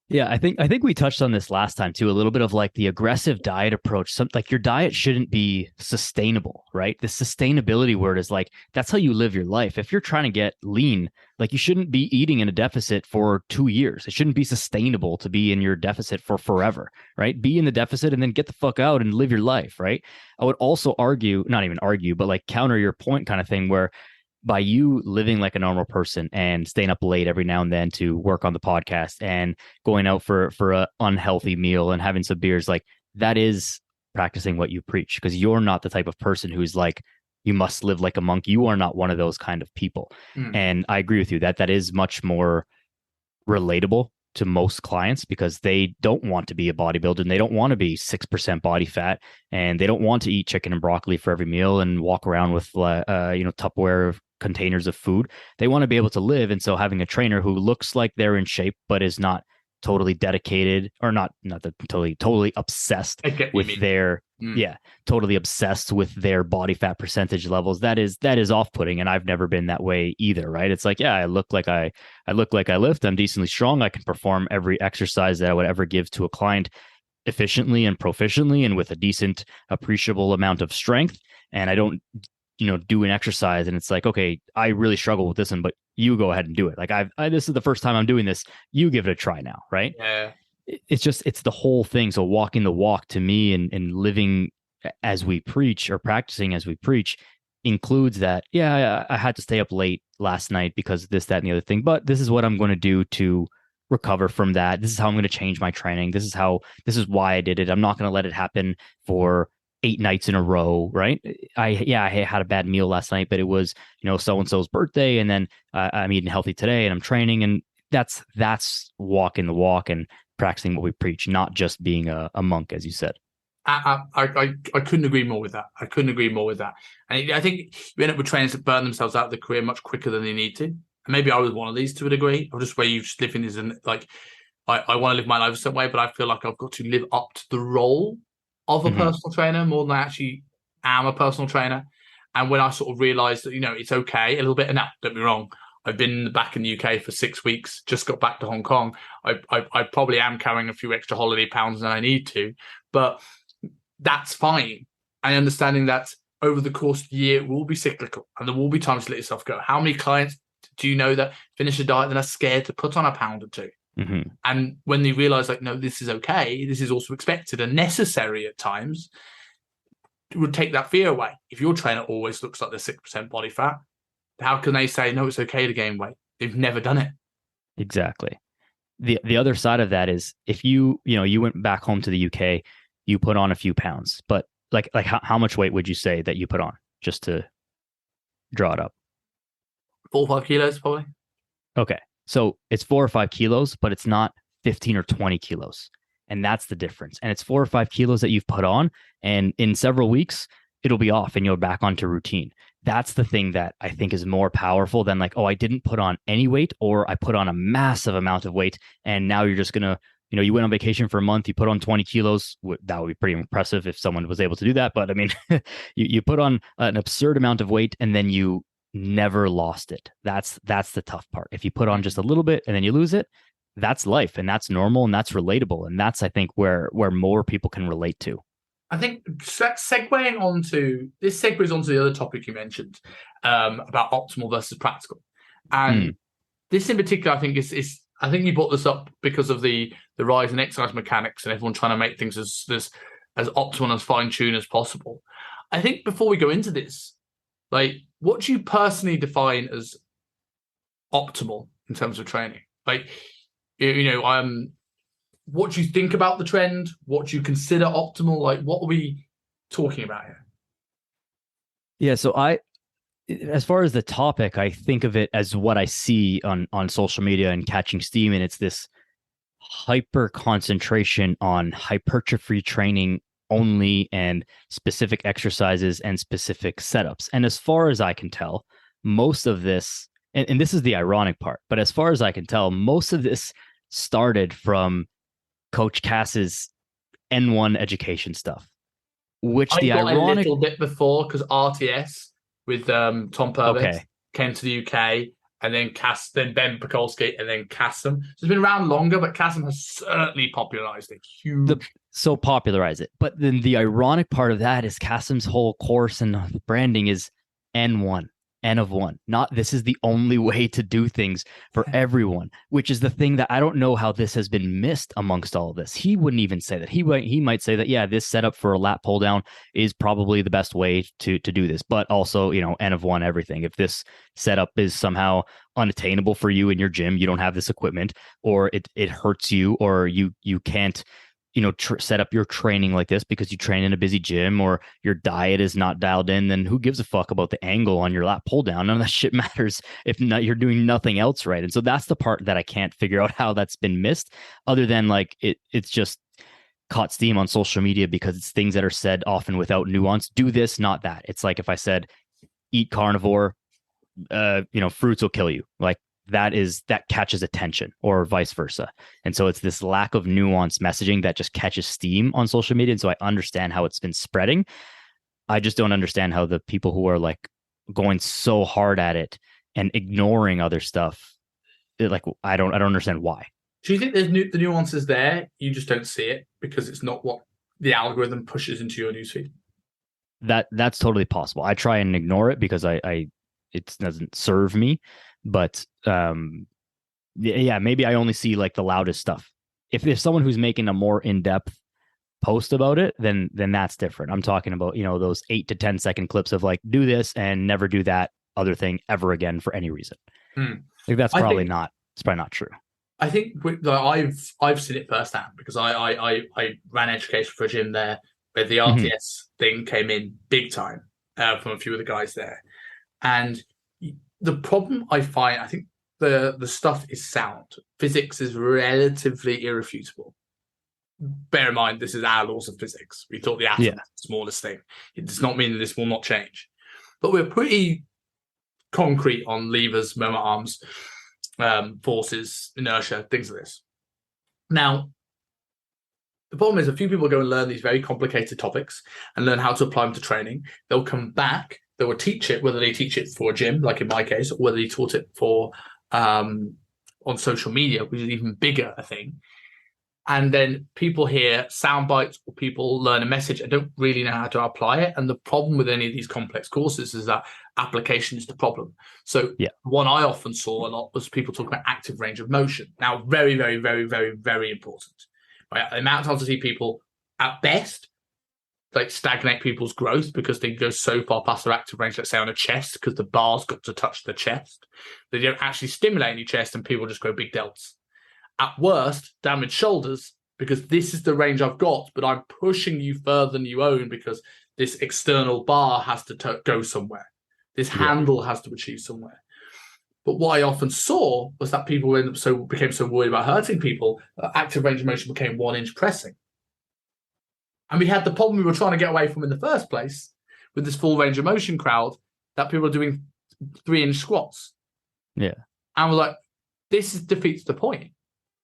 Yeah, I think we touched on this last time too, a little bit of like the aggressive diet approach. Like your diet shouldn't be sustainable, right? The sustainability word is like, that's how you live your life. If you're trying to get lean, like you shouldn't be eating in a deficit for 2 years. It shouldn't be sustainable to be in your deficit for forever, right? Be in the deficit and then get the fuck out and live your life, right? I would also argue, not even argue, but like counter your point kind of thing where by you living like a normal person and staying up late every now and then to work on the podcast and going out for a unhealthy meal and having some beers, like that is practicing what you preach, because you're not the type of person who's like, you must live like a monk. You are not one of those kind of people. And I agree with you that that is much more relatable to most clients, because they don't want to be a bodybuilder and they don't want to be 6% body fat, and they don't want to eat chicken and broccoli for every meal and walk around with Tupperware containers of food. They want to be able to live. And so having a trainer who looks like they're in shape but is not totally dedicated, or not totally obsessed with their totally obsessed with their body fat percentage levels, that is off-putting. And I've never been that way either, right? It's like, yeah, I look like I lift, I'm decently strong, I can perform every exercise that I would ever give to a client efficiently and proficiently and with a decent appreciable amount of strength. And I don't do an exercise and it's like, okay, I really struggle with this one, but you go ahead and do it. Like this is the first time I'm doing this. You give it a try now. Right. Yeah. It's the whole thing. So walking the walk to me and living as we preach, or practicing as we preach, includes that. Yeah, I had to stay up late last night because of this, that, and the other thing, but this is what I'm going to do to recover from that. This is how I'm going to change my training. This is why I did it. I'm not going to let it happen for 8 nights in a row, right? I had a bad meal last night, but it was, so-and-so's birthday. And then I'm eating healthy today and I'm training. And that's walking the walk and practicing what we preach, not just being a monk, as you said. I couldn't agree more with that. And I think you end up with trainers that burn themselves out of the career much quicker than they need to. And maybe I was one of these to a degree. I'm just where you just live in is like, I want to live my life a certain way, but I feel like I've got to live up to the role of a personal trainer more than I actually am a personal trainer. And when I sort of realized that, it's okay a little bit, and now, don't be wrong, I've been back in the UK for 6 weeks, just got back to Hong Kong. I probably am carrying a few extra holiday pounds than I need to, but that's fine. And understanding that over the course of the year, it will be cyclical and there will be times to let yourself go. How many clients do you know that finish a diet and are scared to put on a pound or two? And when they realize, like, no, this is okay, this is also expected and necessary at times, it would take that fear away. If your trainer always looks like they're 6% body fat, how can they say, no, it's okay to gain weight? They've never done it. Exactly. The other side of that is, if you went back home to the UK, you put on a few pounds, but like how much weight would you say that you put on, just to draw it up? 4 or 5 kilos, probably. Okay. So it's 4 or 5 kilos, but it's not 15 or 20 kilos. And that's the difference. And it's 4 or 5 kilos that you've put on, and in several weeks, it'll be off and you're back onto routine. That's the thing that I think is more powerful than like, oh, I didn't put on any weight, or I put on a massive amount of weight. And now you're just going to, you went on vacation for a month, you put on 20 kilos. That would be pretty impressive if someone was able to do that. But I mean, you put on an absurd amount of weight and then you never lost it. That's the tough part. If you put on just a little bit and then you lose it, that's life, and that's normal, and that's relatable. And that's, I think, where more people can relate to. I think segues onto the other topic you mentioned, about optimal versus practical. And this in particular, I think is I think you brought this up because of the rise in exercise mechanics and everyone trying to make things as optimal and as fine-tuned as possible. I think before we go into this, like, what do you personally define as optimal in terms of training? Like, what do you think about the trend? What do you consider optimal? Like, what are we talking about here? Yeah, so as far as the topic, I think of it as what I see on social media and catching steam, and it's this hyper concentration on hypertrophy training only, and specific exercises and specific setups. And as far as I can tell, most of this, and this is the ironic part, but as far as I can tell, most of this started from Coach Cass's N1 education stuff, which I got a little bit before, because RTS with Tom Purvis came to the UK, and then Ben Pekulski, and then Kassem. So it's been around longer, but Kassem has certainly popularized it. Popularize it. But then the ironic part of that is Kassem's whole course and branding is N1. N of one. Not this is the only way to do things for everyone, which is the thing that I don't know how this has been missed amongst all of this. He wouldn't even say that. He might say that, yeah, this setup for a lat pull down is probably the best way to do this, but also, N of one everything. If this setup is somehow unattainable for you in your gym, you don't have this equipment, or it hurts you, or you can't set up your training like this because you train in a busy gym, or your diet is not dialed in, then who gives a fuck about the angle on your lat pull down? None of that shit matters if not, you're doing nothing else right. And so that's the part that I can't figure out how that's been missed, other than like it's just caught steam on social media because it's things that are said often without nuance. Do this, not that. It's like if I said, eat carnivore, fruits will kill you. Like, that catches attention, or vice versa. And so it's this lack of nuanced messaging that just catches steam on social media. And so I understand how it's been spreading. I just don't understand how the people who are like going so hard at it and ignoring other stuff, I don't understand why. Do you think there's the nuances there? You just don't see it because it's not what the algorithm pushes into your newsfeed. That's totally possible. I try and ignore it because it doesn't serve me. But maybe I only see like the loudest stuff. If there's someone who's making a more in-depth post about it, then that's different. I'm talking about, those 8 to 10 second clips of like, do this and never do that other thing ever again for any reason. Like it's probably not true. I think I've seen it firsthand because I ran education for a gym there where the RTS thing came in big time from a few of the guys there. And the problem I find, I think the stuff is sound. Physics is relatively irrefutable. Bear in mind, this is our laws of physics. We thought the atom is the smallest thing. It does not mean that this will not change. But we're pretty concrete on levers, moment arms, forces, inertia, things like this. Now, the problem is a few people go and learn these very complicated topics and learn how to apply them to training. They'll come back. They will teach it, whether they teach it for a gym, like in my case, or whether they taught it for on social media, which is even bigger a thing. And then people hear sound bites, or people learn a message and don't really know how to apply it. And the problem with any of these complex courses is that application is the problem. So one I often saw a lot was people talking about active range of motion. Now, very, very, very, very, very important. Right? The amount of times I see people at best like stagnate people's growth because they go so far past their active range, let's say on a chest, because the bar's got to touch the chest. They don't actually stimulate any chest and people just grow big delts. At worst, damage shoulders, because this is the range I've got, but I'm pushing you further than you own because this external bar has to go somewhere. This handle has to achieve somewhere. But what I often saw was that people became so worried about hurting people, active range of motion became 1 inch pressing. And we had the problem we were trying to get away from in the first place with this full range of motion crowd, that people are doing 3 inch squats. Yeah. And we're like, this defeats the point.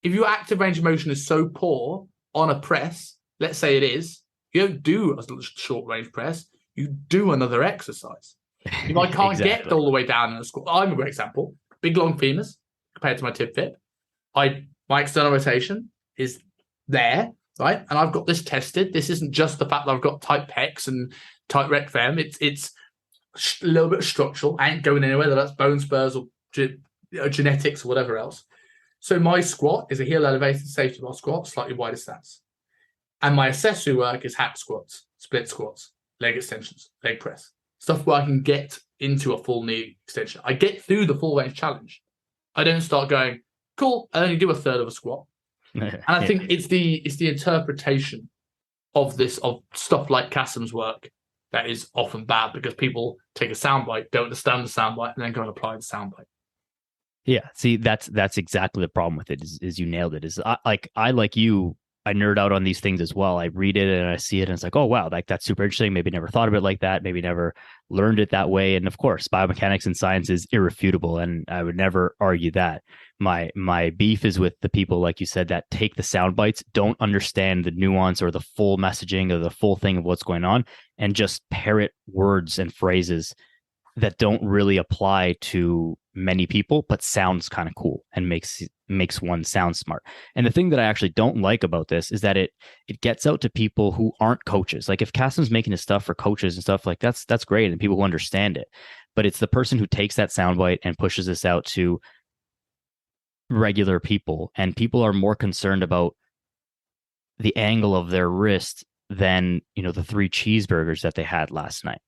If your active range of motion is so poor on a press, let's say it is, you don't do a short range press, you do another exercise. If I can't get all the way down in a squat, I'm a great example. Big long femurs compared to my tib fib. My external rotation is there. Right, and I've got this tested. This isn't just the fact that I've got tight pecs and tight rec fem. It's a little bit structural. I ain't going anywhere, whether that's bone spurs or genetics or whatever else. So my squat is a heel elevated safety bar squat, slightly wider stance. And my accessory work is hack squats, split squats, leg extensions, leg press. Stuff where I can get into a full knee extension. I get through the full range challenge. I don't start going, cool, I only do a third of a squat. And I think it's the interpretation of stuff like Kassem's work that is often bad, because people take a soundbite, don't understand the soundbite, and then go and apply the soundbite. Yeah, see, that's exactly the problem with it. Is you nailed it. I like you, I nerd out on these things as well. I read it and I see it and it's like, oh wow, like that's super interesting. Maybe never thought of it like that. Maybe never learned it that way. And of course, biomechanics and science is irrefutable, and I would never argue that. My beef is with the people, like you said, that take the sound bites, don't understand the nuance or the full messaging or the full thing of what's going on, and just parrot words and phrases that don't really apply to many people, but sounds kind of cool and makes one sound smart. And the thing that I actually don't like about this is that it gets out to people who aren't coaches. Like if Kassem's making his stuff for coaches and stuff, like that's great and people who understand it. But it's the person who takes that soundbite and pushes this out to regular people, and people are more concerned about the angle of their wrist than, the 3 cheeseburgers that they had last night.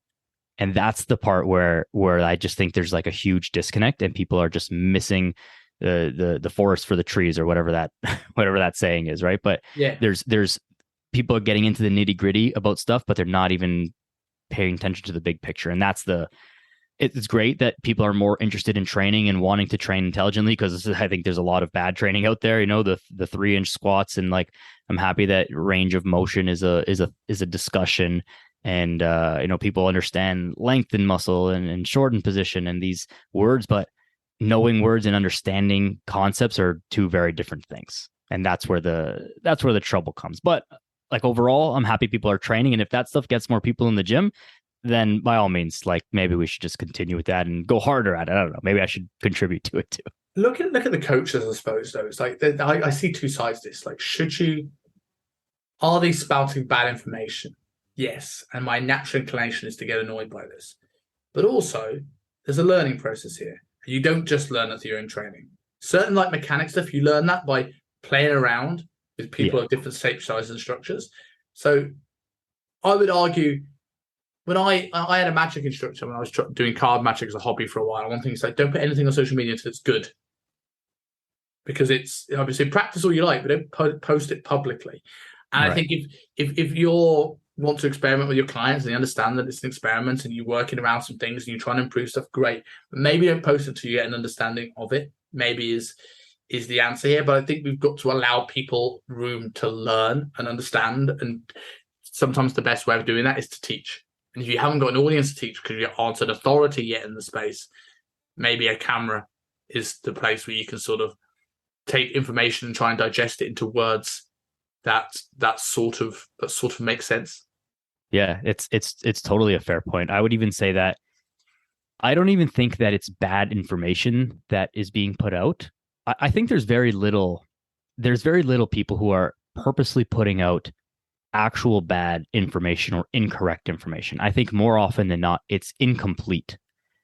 And that's the part where I just think there's like a huge disconnect, and people are just missing the forest for the trees, or whatever that saying is, right? But yeah, there's people are getting into the nitty gritty about stuff, but they're not even paying attention to the big picture. And it's great that people are more interested in training and wanting to train intelligently, because I think there's a lot of bad training out there. The 3-inch squats, and like I'm happy that range of motion is a discussion. And people understand length and muscle and shorten position and these words, but knowing words and understanding concepts are 2 very different things. And that's where the trouble comes. But like overall, I'm happy people are training, and if that stuff gets more people in the gym, then by all means, like maybe we should just continue with that and go harder at it. I don't know. Maybe I should contribute to it too. look at the coaches, I suppose. Though it's like I see 2 sides to this. Like, are they spouting bad information? Yes, and my natural inclination is to get annoyed by this. But also, there's a learning process here. You don't just learn that through your own training. Certain like mechanic stuff, you learn that by playing around with people of different shapes, sizes, and structures. So I would argue, when I had a magic instructor when I was doing card magic as a hobby for a while, one thing is like, don't put anything on social media until it's good. Because it's obviously practice all you like, but don't post it publicly. And right. I think if you're want to experiment with your clients and they understand that it's an experiment and you're working around some things and you're trying to improve stuff, great. But maybe don't post it until you get an understanding of it. Maybe is the answer here. But I think we've got to allow people room to learn and understand. And sometimes the best way of doing that is to teach. And if you haven't got an audience to teach because you aren't an authority yet in the space, maybe a camera is the place where you can sort of take information and try and digest it into words that sort of makes sense. Yeah, it's totally a fair point. I would even say that I don't even think that it's bad information that is being put out. I think there's very little people who are purposely putting out actual bad information or incorrect information. I think more often than not, it's incomplete.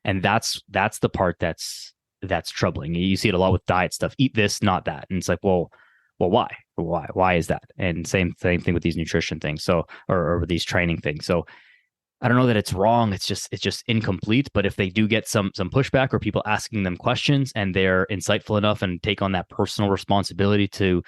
And that's the part that's troubling. You see it a lot with diet stuff. Eat this, not that. And it's like, well, why is that? And same thing with these nutrition things. So, or with these training things. So I don't know that it's wrong. It's just incomplete. But if they do get some pushback or people asking them questions and they're insightful enough and take on that personal responsibility to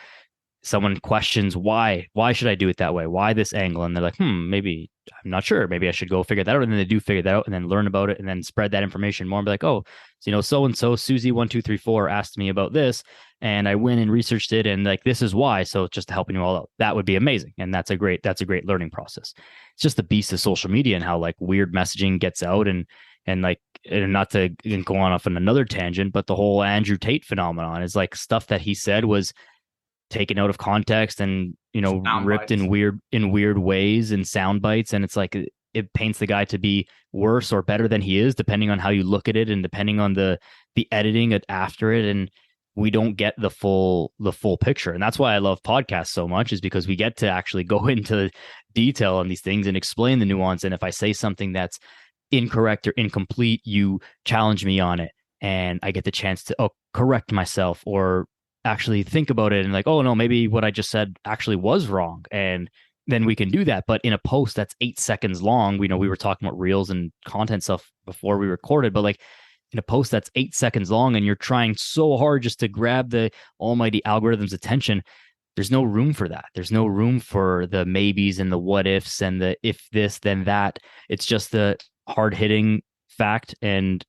someone questions why should I do it that way? Why this angle? And they're like, maybe I'm not sure. Maybe I should go figure that out. And then they do figure that out and then learn about it and then spread that information more and be like, oh, so-and-so Susie1234 asked me about this and I went and researched it and like, this is why. So just helping you all out, that would be amazing. And that's a great learning process. It's just the beast of social media and how like weird messaging gets out and like, and not to go off on another tangent, but the whole Andrew Tate phenomenon is like stuff that he said was taken out of context and sound ripped bites. in weird ways and sound bites, and it's like it paints the guy to be worse or better than he is depending on how you look at it and depending on the editing after it, and we don't get the full picture. And that's why I love podcasts so much, is because we get to actually go into detail on these things and explain the nuance. And if I say something that's incorrect or incomplete, you challenge me on it and I get the chance to correct myself or actually think about it and like, oh no, maybe what I just said actually was wrong. And then we can do that. But in a post that's 8 seconds long, we were talking about reels and content stuff before we recorded, but like in a post that's 8 seconds long and you're trying so hard just to grab the almighty algorithm's attention, there's no room for that. There's no room for the maybes and the what ifs and the if this, then that. It's just the hard hitting fact and,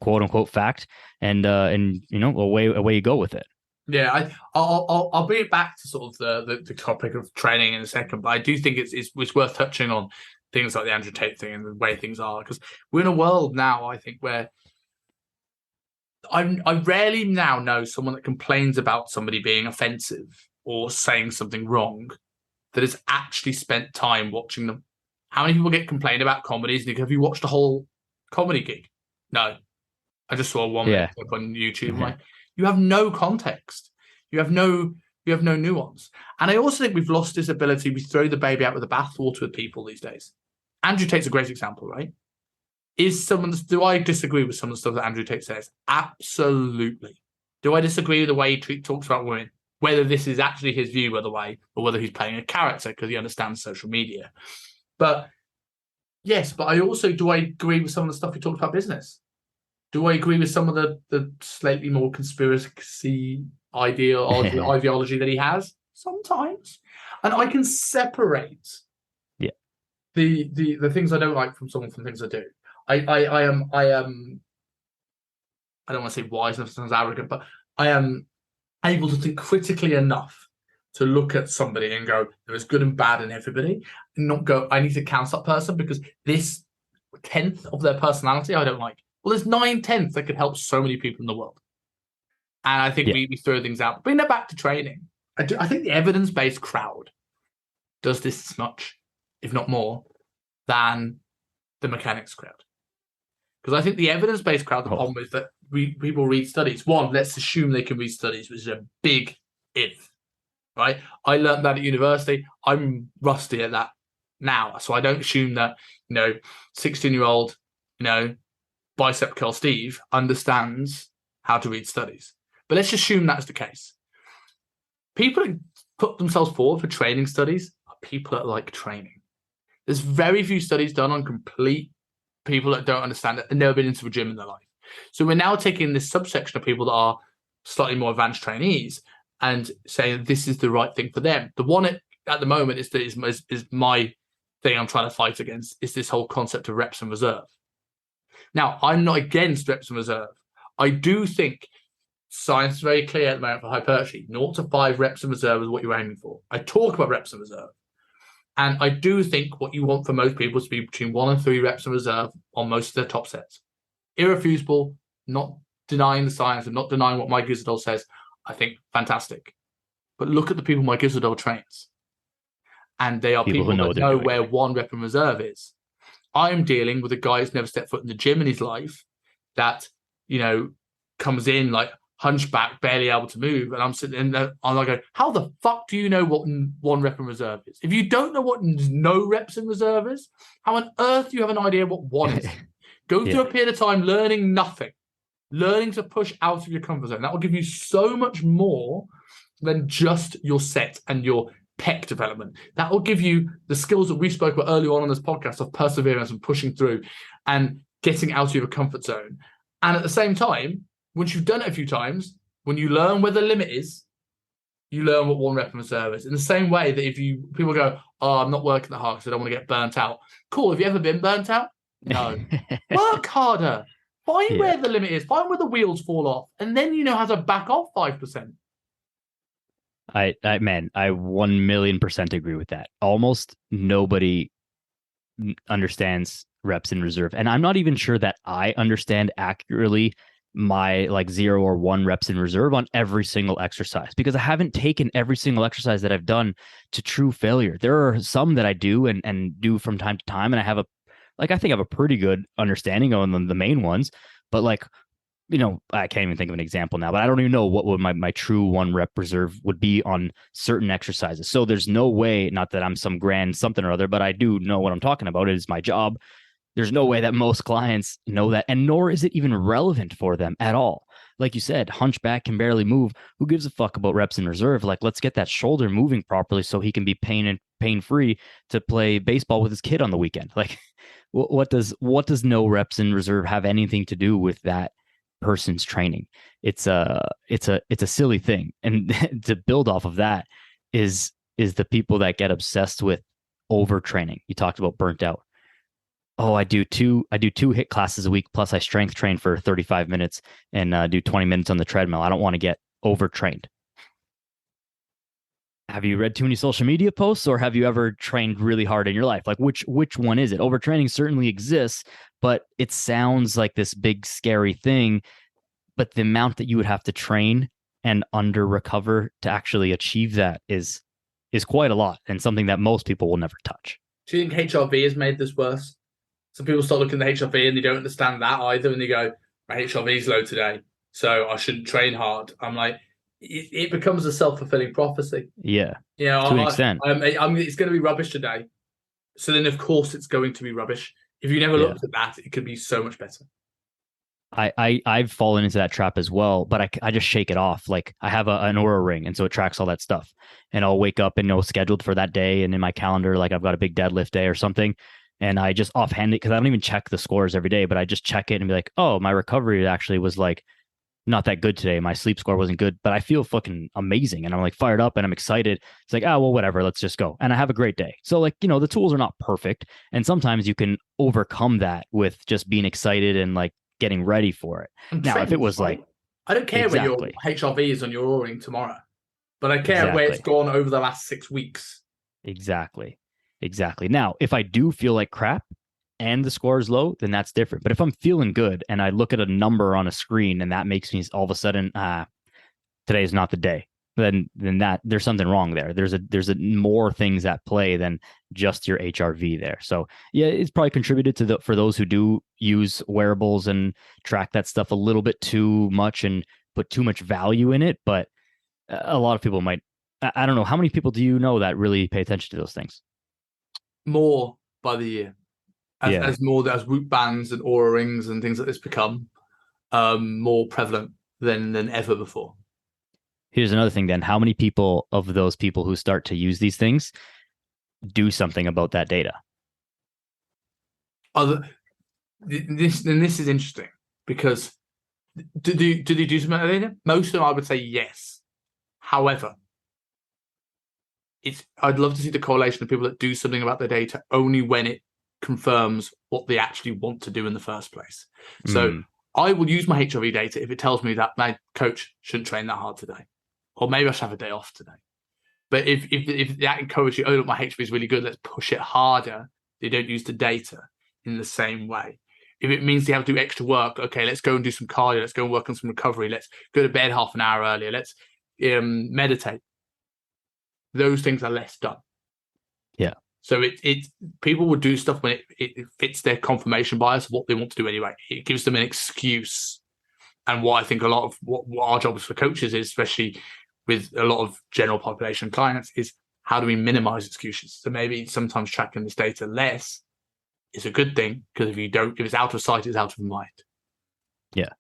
quote unquote fact. And away you go with it. Yeah, I'll bring it back to sort of the topic of training in a second, but I do think it's worth touching on things like the Andrew Tate thing and the way things are, because we're in a world now, I think, where I rarely now know someone that complains about somebody being offensive or saying something wrong that has actually spent time watching them. How many people get complained about comedies? And have you watched a whole Comedy gig? No. I just saw a 1 minute clip on YouTube. Mm-hmm. Like, you have no context. You have no nuance. And I also think we've lost this ability. We throw the baby out with the bathwater with people these days. Andrew Tate's a great example, right? Do I disagree with some of the stuff that Andrew Tate says? Absolutely. Do I disagree with the way he talks about women? Whether this is actually his view, by the way, or whether he's playing a character because he understands social media. But yes, but do I agree with some of the stuff he talks about business? Do I agree with some of the slightly more conspiracy ideology that he has? Sometimes. And I can separate the things I don't like from things I do. I don't want to say wise enough, sounds arrogant, but I am able to think critically enough to look at somebody and go, there is good and bad in everybody, and not go, I need to counsel that person because this 10th of their personality I don't like. Well, there's 9/10 that could help so many people in the world. And I think we throw things out. Bring that back to training. I think the evidence-based crowd does this as much, if not more, than the mechanics crowd. Because I think the evidence-based crowd, the problem is that people read studies. One, let's assume they can read studies, which is a big if, right? I learned that at university. I'm rusty at that now. So I don't assume that, 16-year-old, bicep curl Steve understands how to read studies. But let's assume that's the case. People that put themselves forward for training studies are people that like training. There's very few studies done on complete people that don't understand it and never been into a gym in their life. So we're now taking this subsection of people that are slightly more advanced trainees and saying this is the right thing for them. The one at the moment is my thing I'm trying to fight against is this whole concept of reps and reserve. Now, I'm not against reps and reserve. I do think science is very clear at the moment for hypertrophy. 0 to 5 reps and reserve is what you're aiming for. I talk about reps and reserve. And I do think what you want for most people is to be between 1 and 3 reps and reserve on most of their top sets. Irrefutable, not denying the science and not denying what Mike Isidore says. I think fantastic. But look at the people Mike Isidore trains. And they are people that know where 1 rep and reserve is. I'm dealing with a guy who's never stepped foot in the gym in his life that, comes in like hunchback, barely able to move. And I'm sitting in there, I'm like, how the fuck do you know what 1 rep and reserve is? If you don't know what no reps and reserve is, how on earth do you have an idea what 1 is? Go through a period of time learning nothing, learning to push out of your comfort zone. That will give you so much more than just your set and your pec development. That will give you the skills that we spoke about earlier on this podcast of perseverance and pushing through and getting out of your comfort zone. And at the same time, once you've done it a few times, when you learn where the limit is, you learn what 1 rep and reserve is. In the same way that people go, oh, I'm not working that hard because I don't want to get burnt out. Cool. Have you ever been burnt out? No. Work harder. Find where the limit is. Find where the wheels fall off. And then you know how to back off 5%. I 1,000,000% agree with that. Almost nobody understands reps in reserve. And I'm not even sure that I understand accurately my 0 or 1 reps in reserve on every single exercise because I haven't taken every single exercise that I've done to true failure. There are some that I do and do from time to time. And I have I think I have a pretty good understanding on the main ones, but I can't even think of an example now, but I don't even know what would my true 1 rep reserve would be on certain exercises. So there's no way, not that I'm some grand something or other, but I do know what I'm talking about. It is my job. There's no way that most clients know that, and nor is it even relevant for them at all. Like you said, hunchback can barely move. Who gives a fuck about reps in reserve? Let's get that shoulder moving properly so he can be pain-free to play baseball with his kid on the weekend. What does no reps in reserve have anything to do with that person's training? It's a silly thing. And to build off of that is the people that get obsessed with overtraining. You talked about burnt out. Oh, I do 2 HIIT classes a week, plus I strength train for 35 minutes and do 20 minutes on the treadmill. I don't want to get overtrained. Have you read too many social media posts, or have you ever trained really hard in your life? Which one is it? Overtraining certainly exists, but it sounds like this big scary thing. But the amount that you would have to train and under recover to actually achieve that is quite a lot, and something that most people will never touch. Do you think HRV has made this worse? Some people start looking at the HRV and they don't understand that either, and they go, "My HRV is low today, so I shouldn't train hard." I'm like, it becomes a self-fulfilling prophecy. Yeah, You know, to an extent. it's going to be rubbish today, so then of course it's going to be rubbish. If you never Yeah. looked at that, it could be so much better. I've fallen into that trap as well, but I just shake it off. Like I have an Aura ring, and so it tracks all that stuff. And I'll wake up and know scheduled for that day, and in my calendar, like I've got a big deadlift day or something, and I just offhand it because I don't even check the scores every day, but I just check it and be like, oh, my recovery actually was like not that good today. My sleep score wasn't good, but I feel fucking amazing, and I'm like fired up and I'm excited. It's like, oh well, whatever, let's just go, and I have a great day. So like the tools are not perfect, and sometimes you can overcome that with just being excited and like getting ready for it. And now, if it was right? like, I don't care where your exactly, HRV is on your Oring tomorrow, but I care where it's gone over the last 6 weeks. Exactly. Now, if I do feel like crap and the score is low, then that's different. But if I'm feeling good and I look at a number on a screen and that makes me all of a sudden, today is not the day, then that there's something wrong there. There's more things at play than just your HRV there. So yeah, it's probably contributed to for those who do use wearables and track that stuff a little bit too much and put too much value in it. But a lot of people might. I don't know. How many people do you know that really pay attention to those things? More by the year, as Whoop bands and Aura rings and things like this become more prevalent than ever before. Here's another thing then. How many people of those people who start to use these things do something about that data? This is interesting because do they do something about the data? Most of them, I would say yes. However, I'd love to see the correlation of people that do something about their data only when it confirms what they actually want to do in the first place. So I will use my HRV data if it tells me that my coach shouldn't train that hard today, or maybe I should have a day off today. But if that encourages you, oh look, my HRV is really good, let's push it harder. They don't use the data in the same way. If it means they have to do extra work, okay, let's go and do some cardio, let's go and work on some recovery, let's go to bed half an hour earlier, let's meditate. Those things are less done. Yeah. So people will do stuff when it fits their confirmation bias of what they want to do anyway. It gives them an excuse. And what I think a lot of what our job is for coaches is, especially with a lot of general population clients, is how do we minimize excuses? So maybe sometimes tracking this data less is a good thing, because if it's out of sight, it's out of mind. Yeah.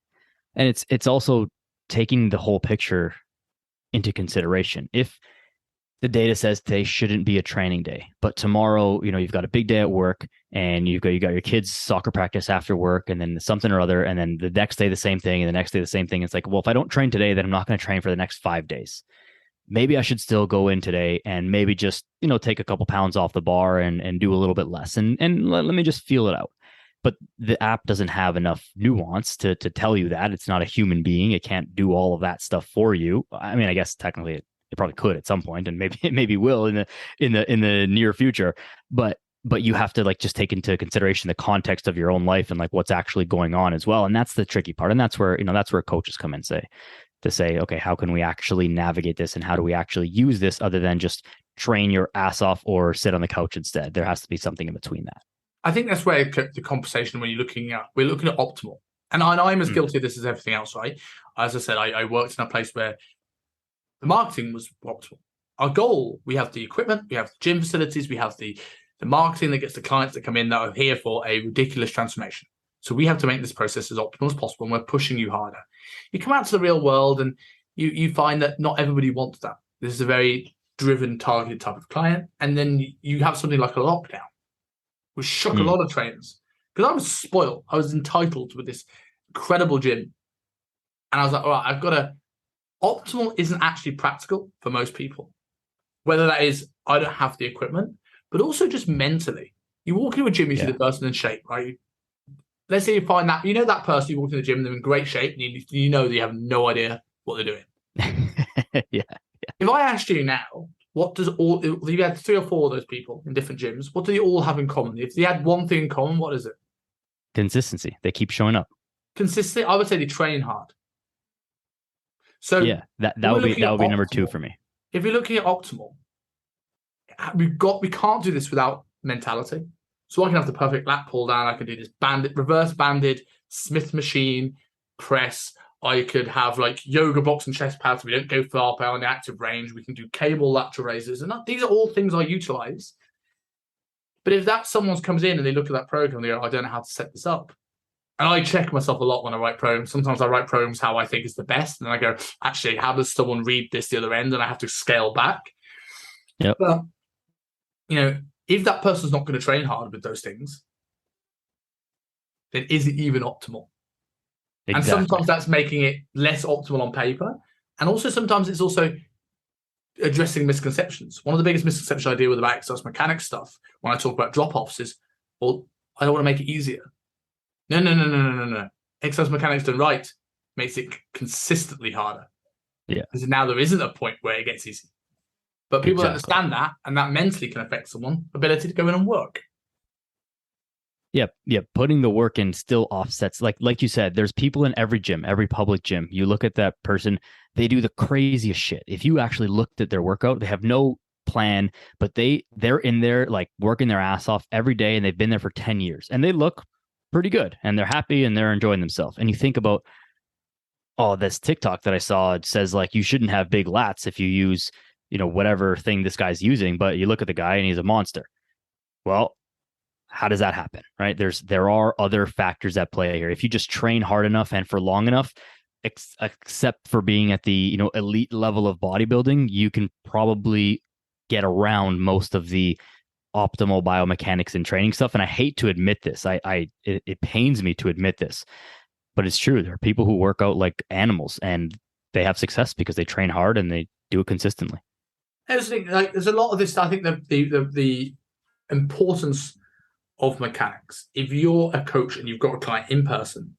And it's also taking the whole picture into consideration. If the data says today shouldn't be a training day, but tomorrow, you've got a big day at work and you got your kids' soccer practice after work, and then something or other, and then the next day the same thing, and the next day the same thing. It's like, well, if I don't train today, then I'm not going to train for the next 5 days. Maybe I should still go in today and maybe just take a couple pounds off the bar and do a little bit less, and let me just feel it out. But the app doesn't have enough nuance to tell you that. It's not a human being. It can't do all of that stuff for you. I mean, I guess technically it probably could at some point, and maybe will in the near future. But you have to just take into consideration the context of your own life and what's actually going on as well. And that's the tricky part. And that's where coaches come in to say, okay, how can we actually navigate this, and how do we actually use this other than just train your ass off or sit on the couch instead? There has to be something in between that. I think that's where the conversation, when we're looking at optimal. And I'm as guilty of this as everything else, right? As I said, I worked in a place where the marketing was optimal. Our goal, we have the equipment, we have the gym facilities, we have the marketing that gets the clients that come in that are here for a ridiculous transformation. So we have to make this process as optimal as possible, and we're pushing you harder. You come out to the real world and you find that not everybody wants that. This is a very driven, targeted type of client. And then you have something like a lockdown, which shook a lot of trainers. Because I was spoiled. I was entitled with this incredible gym. And I was like, all right, I've got to... Optimal isn't actually practical for most people. Whether that is, I don't have the equipment, but also just mentally. You walk into a gym, you see the person in shape, right? Let's say you find that, that person, you walk into the gym, they're in great shape, and you know they have no idea what they're doing. Yeah. If I asked you now, if you had 3 or 4 of those people in different gyms, what do they all have in common? If they had one thing in common, what is it? Consistency. They keep showing up. Consistently, I would say they train hard. So yeah, that would be number 2 for me. If you're looking at optimal, we can't do this without mentality. So I can have the perfect lat pull down. I can do this reverse banded Smith machine press. I could have like yoga blocks and chest pads. We don't go far beyond the active range. We can do cable lateral raises. And these are all things I utilize. But if that someone comes in and they look at that program and they go, I don't know how to set this up. And I check myself a lot when I write programs. Sometimes I write programs how I think is the best. And I go, actually, how does someone read this the other end? And I have to scale back. Yep. But, if that person's not going to train hard with those things, then is it even optimal? Exactly. And sometimes that's making it less optimal on paper. And also sometimes it's also addressing misconceptions. One of the biggest misconceptions I deal with about exercise mechanics stuff when I talk about drop-offs is, well, I don't want to make it easier. No. Exercise mechanics done right makes it consistently harder. Yeah. Because now there isn't a point where it gets easy. But people understand that, and that mentally can affect someone's ability to go in and work. Yep. Putting the work in still offsets. Like you said, there's people in every gym, every public gym. You look at that person, they do the craziest shit. If you actually looked at their workout, they have no plan, but they're in there like working their ass off every day, and they've been there for 10 years, and they look pretty good, and they're happy, and they're enjoying themselves. And you think about, this TikTok that I saw, it says like you shouldn't have big lats if you use, whatever thing this guy's using, but you look at the guy and he's a monster. Well, how does that happen, right? There are other factors at play here. If you just train hard enough and for long enough, except for being at the elite level of bodybuilding, you can probably get around most of the optimal biomechanics and training stuff. And I hate to admit this. It pains me to admit this, but it's true. There are people who work out like animals, and they have success because they train hard and they do it consistently. There's a lot of this. I think the importance of mechanics. If you're a coach and you've got a client in person,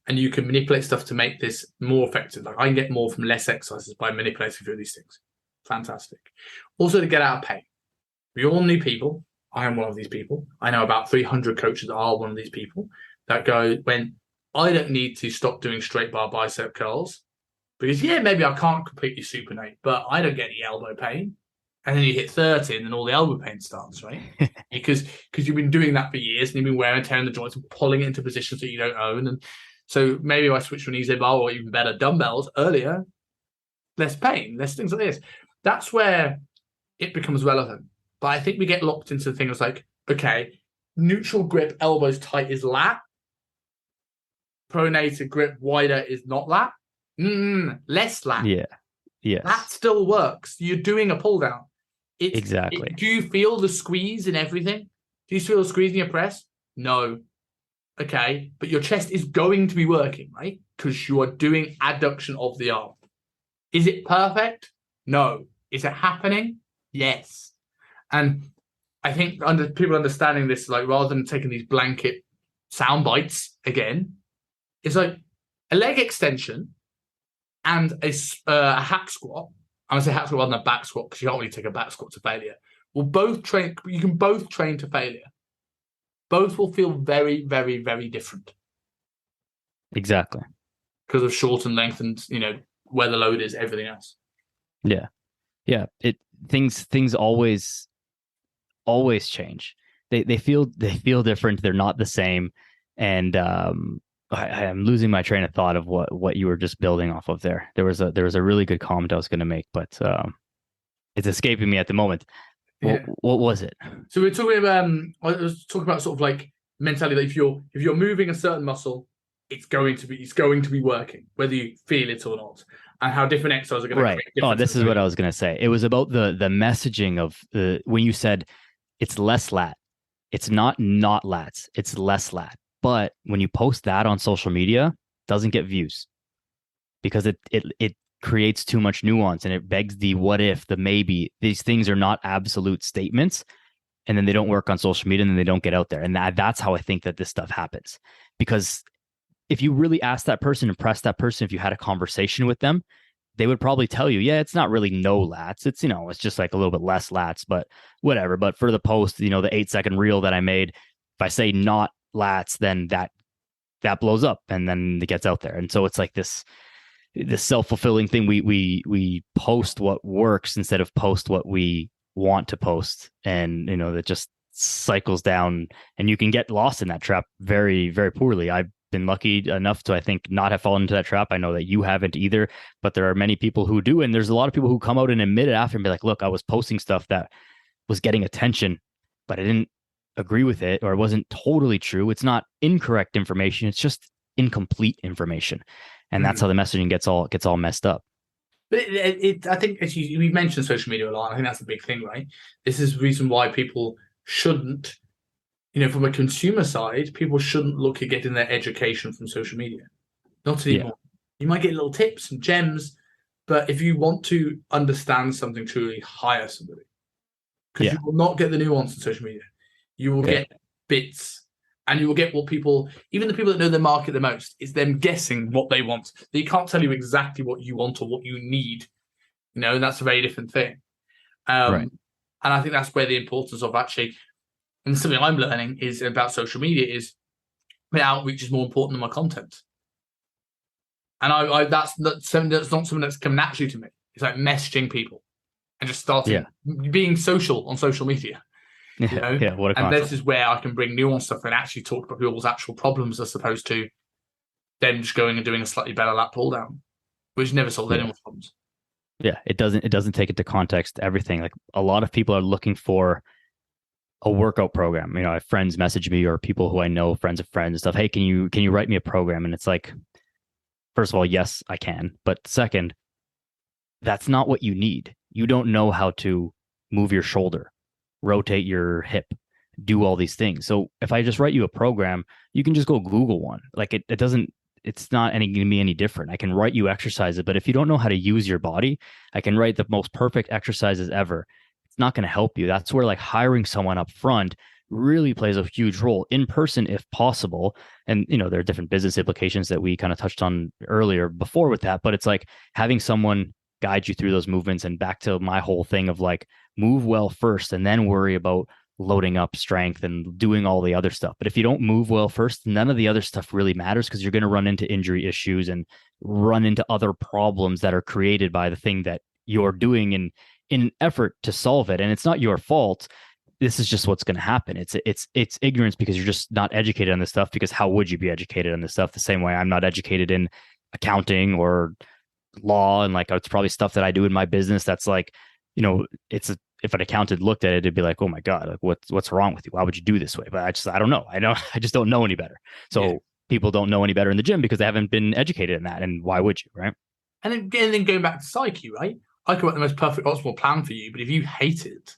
and you can manipulate stuff to make this more effective, like I can get more from less exercises by manipulating through these things. Fantastic. Also, to get out of pain. We all need people. I am one of these people. I know about 300 coaches that are one of these people that go, when I don't need to stop doing straight bar bicep curls because, maybe I can't completely supinate, but I don't get any elbow pain. And then you hit 30 and then all the elbow pain starts, right? because you've been doing that for years and you've been wearing and tearing the joints and pulling it into positions that you don't own. And so maybe if I switch to an easy bar or even better dumbbells earlier, less pain, less things like this. That's where it becomes relevant. But I think we get locked into things like, okay, neutral grip, elbows tight is lat. Pronated grip wider is not lat. Less lat. Yeah. Yes. That still works. You're doing a pull down. Exactly. Do you feel the squeeze in everything? Do you feel the squeeze in your press? No. Okay. But your chest is going to be working, right? Because you are doing adduction of the arm. Is it perfect? No. Is it happening? Yes. And I think people understanding this, like rather than taking these blanket sound bites again, it's like a leg extension and a hack squat. I'm going to say hack squat rather than a back squat because you can't really take a back squat to failure. Will both train. You can both train to failure. Both will feel very, very, very different. Exactly. Because of shortened length and where the load is, everything else. Yeah. Things always change. They feel different. They're not the same. And I am losing my train of thought of what you were just building off of there. There was a really good comment I was going to make, but it's escaping me at the moment. Yeah. What was it? So we're talking about I was talking about sort of like mentality that if you're moving a certain muscle, it's going to be working, whether you feel it or not, and how different exercises are going to create different. This is what I was going to say. It was about the messaging of when you said it's less lat. It's not lats. It's less lat. But when you post that on social media, it doesn't get views because it creates too much nuance and it begs the what if, the maybe. These things are not absolute statements, and then they don't work on social media and then they don't get out there. And that's how I think that this stuff happens. Because if you really ask that person and press that person, if you had a conversation with them, they would probably tell you, yeah, it's not really no lats. It's, it's just like a little bit less lats, but whatever. But for the post, the 8-second reel that I made, if I say not lats, then that blows up and then it gets out there. And so it's like this self-fulfilling thing. We post what works instead of post what we want to post. And, that just cycles down, and you can get lost in that trap very, very poorly. I've been lucky enough to, I think, not have fallen into that trap. I know that you haven't either, but there are many people who do. And there's a lot of people who come out and admit it after and be like, look, I was posting stuff that was getting attention, but I didn't agree with it, or it wasn't totally true. It's not incorrect information. It's just incomplete information. And that's how the messaging gets all messed up. But I think, as we mentioned social media a lot, I think that's a big thing, right? This is the reason why people shouldn't, from a consumer side, people shouldn't look at getting their education from social media. Not anymore. Yeah. You might get little tips and gems, but if you want to understand something truly, hire somebody. Because you will not get the nuance in social media. You will get bits, and you will get what people, even the people that know their market the most, is them guessing what they want. They can't tell you exactly what you want or what you need, and that's a very different thing. Right. And I think that's where the importance of actually, and something I'm learning is about social media is my outreach is more important than my content. And that's not something that's come naturally to me. It's like messaging people and just starting being social on social media. What a concept. And this is where I can bring nuance stuff and actually talk about people's actual problems as opposed to them just going and doing a slightly better lap pull down, which never solved anyone's problems. Yeah, it doesn't take into context everything. Like a lot of people are looking for a workout program. I have friends message me, or people who I know, friends of friends and stuff. Hey, can you write me a program? And it's like, first of all, yes, I can. But second, that's not what you need. You don't know how to move your shoulder, rotate your hip, do all these things. So if I just write you a program, you can just go Google one. Like it's not going to be any different. I can write you exercises, but if you don't know how to use your body, I can write the most perfect exercises ever. It's not going to help you. That's where like hiring someone up front really plays a huge role, in person if possible. And there are different business implications that we kind of touched on earlier before with that, but it's like having someone guide you through those movements. And back to my whole thing of like, move well first and then worry about loading up strength and doing all the other stuff. But if you don't move well first, none of the other stuff really matters, because you're going to run into injury issues and run into other problems that are created by the thing that you're doing in an effort to solve it. And it's not your fault. This is just what's going to happen. It's ignorance, because you're just not educated on this stuff. Because how would you be educated on this stuff? The same way I'm not educated in accounting or law, and like it's probably stuff that I do in my business that's like, if an accountant looked at it, it'd be like, oh my God, like what's wrong with you? Why would you do this way? But I don't know. I just don't know any better. So people don't know any better in the gym because they haven't been educated in that. And why would you, right? And then going back to psyche, right? I could write the most perfect optimal plan for you, but if you hate it,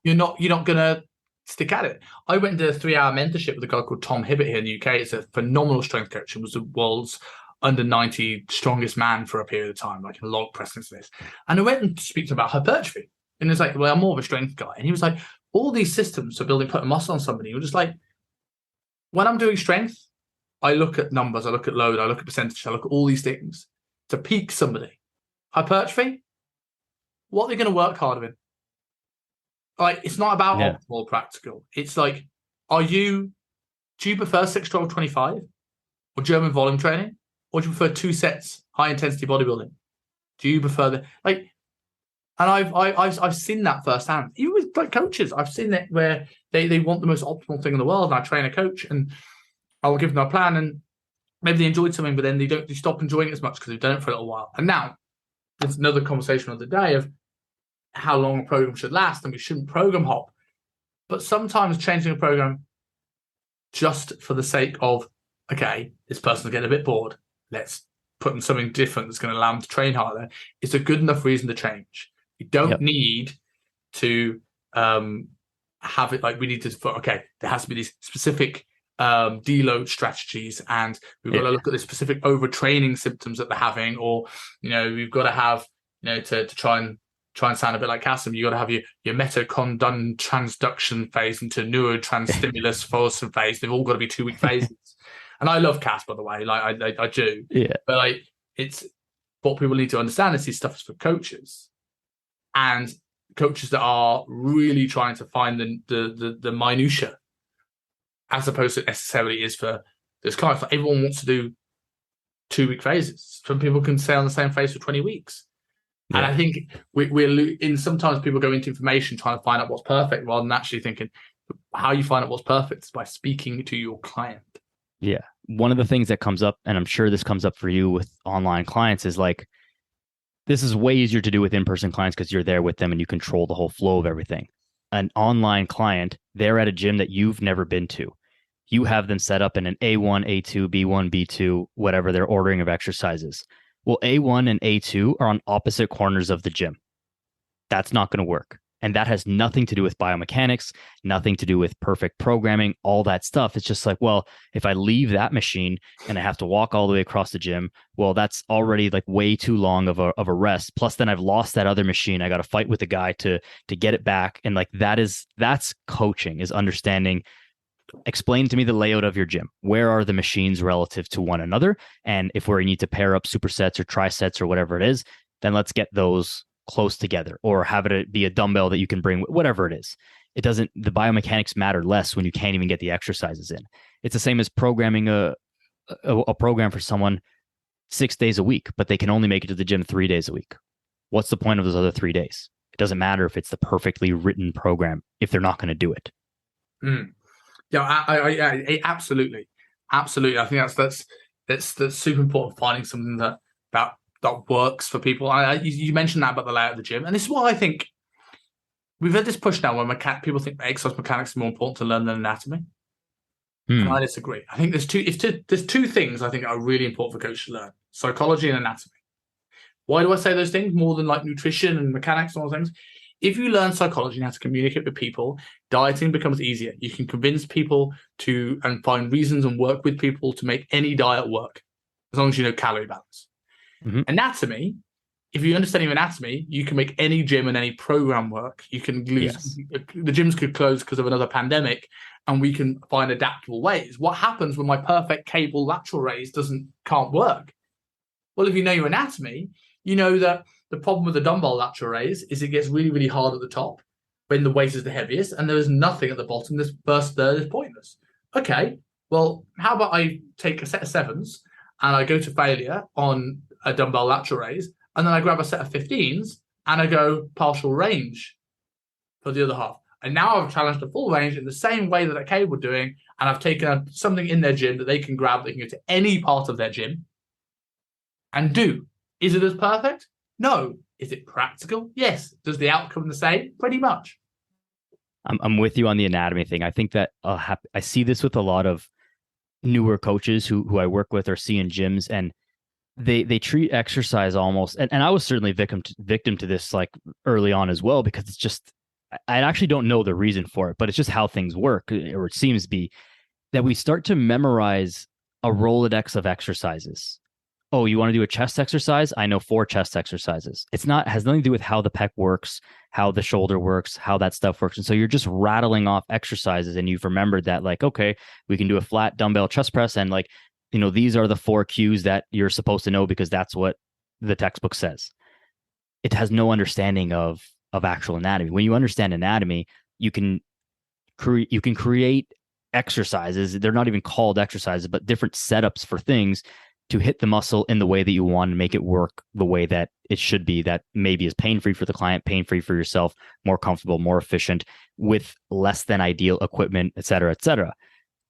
you're not gonna stick at it. I went to a 3-hour mentorship with a guy called Tom Hibbett here in the UK. It's a phenomenal strength coach and was the world's under 90 strongest man for a period of time, like a log press and this. And I went and speak to him about hypertrophy. And it's like, well, I'm more of a strength guy. And he was like, all these systems for putting muscle on somebody. You're just like, when I'm doing strength, I look at numbers, I look at load, I look at percentage, I look at all these things to peak somebody. Hypertrophy, what are they going to work harder in? Like, it's not about optimal practical. It's like, do you prefer 6, 12, 25 or German volume training? Or do you prefer 2 sets, high intensity bodybuilding? Do you prefer and I've seen that firsthand. Even with like coaches, I've seen it where they want the most optimal thing in the world. And I train a coach and I'll give them a plan, and maybe they enjoyed something, but then they stop enjoying it as much because they've done it for a little while. And now there's another conversation of the day of how long a program should last, and we shouldn't program hop. But sometimes changing a program just for the sake of, okay, this person's getting a bit bored, let's put in something different that's going to allow them to train harder, it's a good enough reason to change. You don't need to have it like we need to, okay, there has to be these specific deload strategies, and we've got to look at the specific overtraining symptoms that they're having, or, we've got to have, to try and sound a bit like Cassim, you've got to have your mitochondrial transduction phase into neurotranstimulus forcing phase. They've all got to be 2-week phases. And I love Cass, by the way, like I do. Yeah. But like, it's what people need to understand is this stuff is for coaches, and coaches that are really trying to find the minutia, as opposed to necessarily is for this clients. Like, everyone wants to do 2-week phases. Some people can stay on the same phase for 20 weeks. Yeah. And I think we're in, sometimes people go into information trying to find out what's perfect rather than actually thinking, how you find out what's perfect is by speaking to your client. Yeah. One of the things that comes up, and I'm sure this comes up for you with online clients, is like, this is way easier to do with in-person clients because you're there with them and you control the whole flow of everything. An online client, they're at a gym that you've never been to. You have them set up in an A1, A2, B1, B2, whatever they're ordering of exercises. Well, A1 and A2 are on opposite corners of the gym. That's not going to work. And that has nothing to do with biomechanics, nothing to do with perfect programming, all that stuff. It's just like, well, if I leave that machine and I have to walk all the way across the gym, well, that's already like way too long of a rest. Plus, then I've lost that other machine. I got to fight with the guy to get it back. And like that's coaching, is understanding. Explain to me the layout of your gym. Where are the machines relative to one another? And if we need to pair up supersets or trisets or whatever it is, then let's get those close together, or have it be a dumbbell that you can bring, whatever it is. The biomechanics matter less when you can't even get the exercises in. It's the same as programming a program for someone 6 days a week, but they can only make it to the gym 3 days a week. What's the point of those other 3 days? It doesn't matter if it's the perfectly written program if they're not going to do it. Yeah, I absolutely. I think that's super important, finding something that works for people. You mentioned that about the layout of the gym, and this is what I think. We've had this push now where people think exercise mechanics is more important to learn than anatomy. And I disagree. I think there's two things I think are really important for coaches to learn: psychology and anatomy. Why do I say those things more than like nutrition and mechanics and all those things? If you learn psychology and how to communicate with people, dieting becomes easier. You can convince people and find reasons and work with people to make any diet work, as long as you know calorie balance. Anatomy, if you understand your anatomy, you can make any gym and any program work. You can the gyms could close because of another pandemic, and we can find adaptable ways. What happens when my perfect cable lateral raise can't work? Well, if you know your anatomy, you know that the problem with the dumbbell lateral raise is it gets really, really hard at the top when the weight is the heaviest, and there is nothing at the bottom. This first third is pointless. Okay, well, how about I take a set of 7s and I go to failure on a dumbbell lateral raise, and then I grab a set of 15s and I go partial range for the other half. And now I've challenged the full range in the same way that Cade were doing, and I've taken something in their gym that they can grab, they can go to any part of their gym and do. Is it as perfect? No. Is it practical? Yes. Does the outcome the same? Pretty much. I'm with you on the anatomy thing. I think that I see this with a lot of newer coaches who I work with or see in gyms, and they treat exercise almost, and I was certainly victim to this like early on as well, because it's just, I actually don't know the reason for it, but it's just how things work, or it seems to be, that we start to memorize a Rolodex of exercises. Oh, you want to do a chest exercise? I know 4 chest exercises. Has nothing to do with how the pec works, how the shoulder works, how that stuff works. And so you're just rattling off exercises, and you've remembered that, like, okay, we can do a flat dumbbell chest press, and like, these are the 4 cues that you're supposed to know because that's what the textbook says. It has no understanding of actual anatomy. When you understand anatomy, you can create exercises. They're not even called exercises, but different setups for things to hit the muscle in the way that you want and make it work the way that it should be, that maybe is pain-free for the client, pain-free for yourself, more comfortable, more efficient, with less than ideal equipment, et cetera,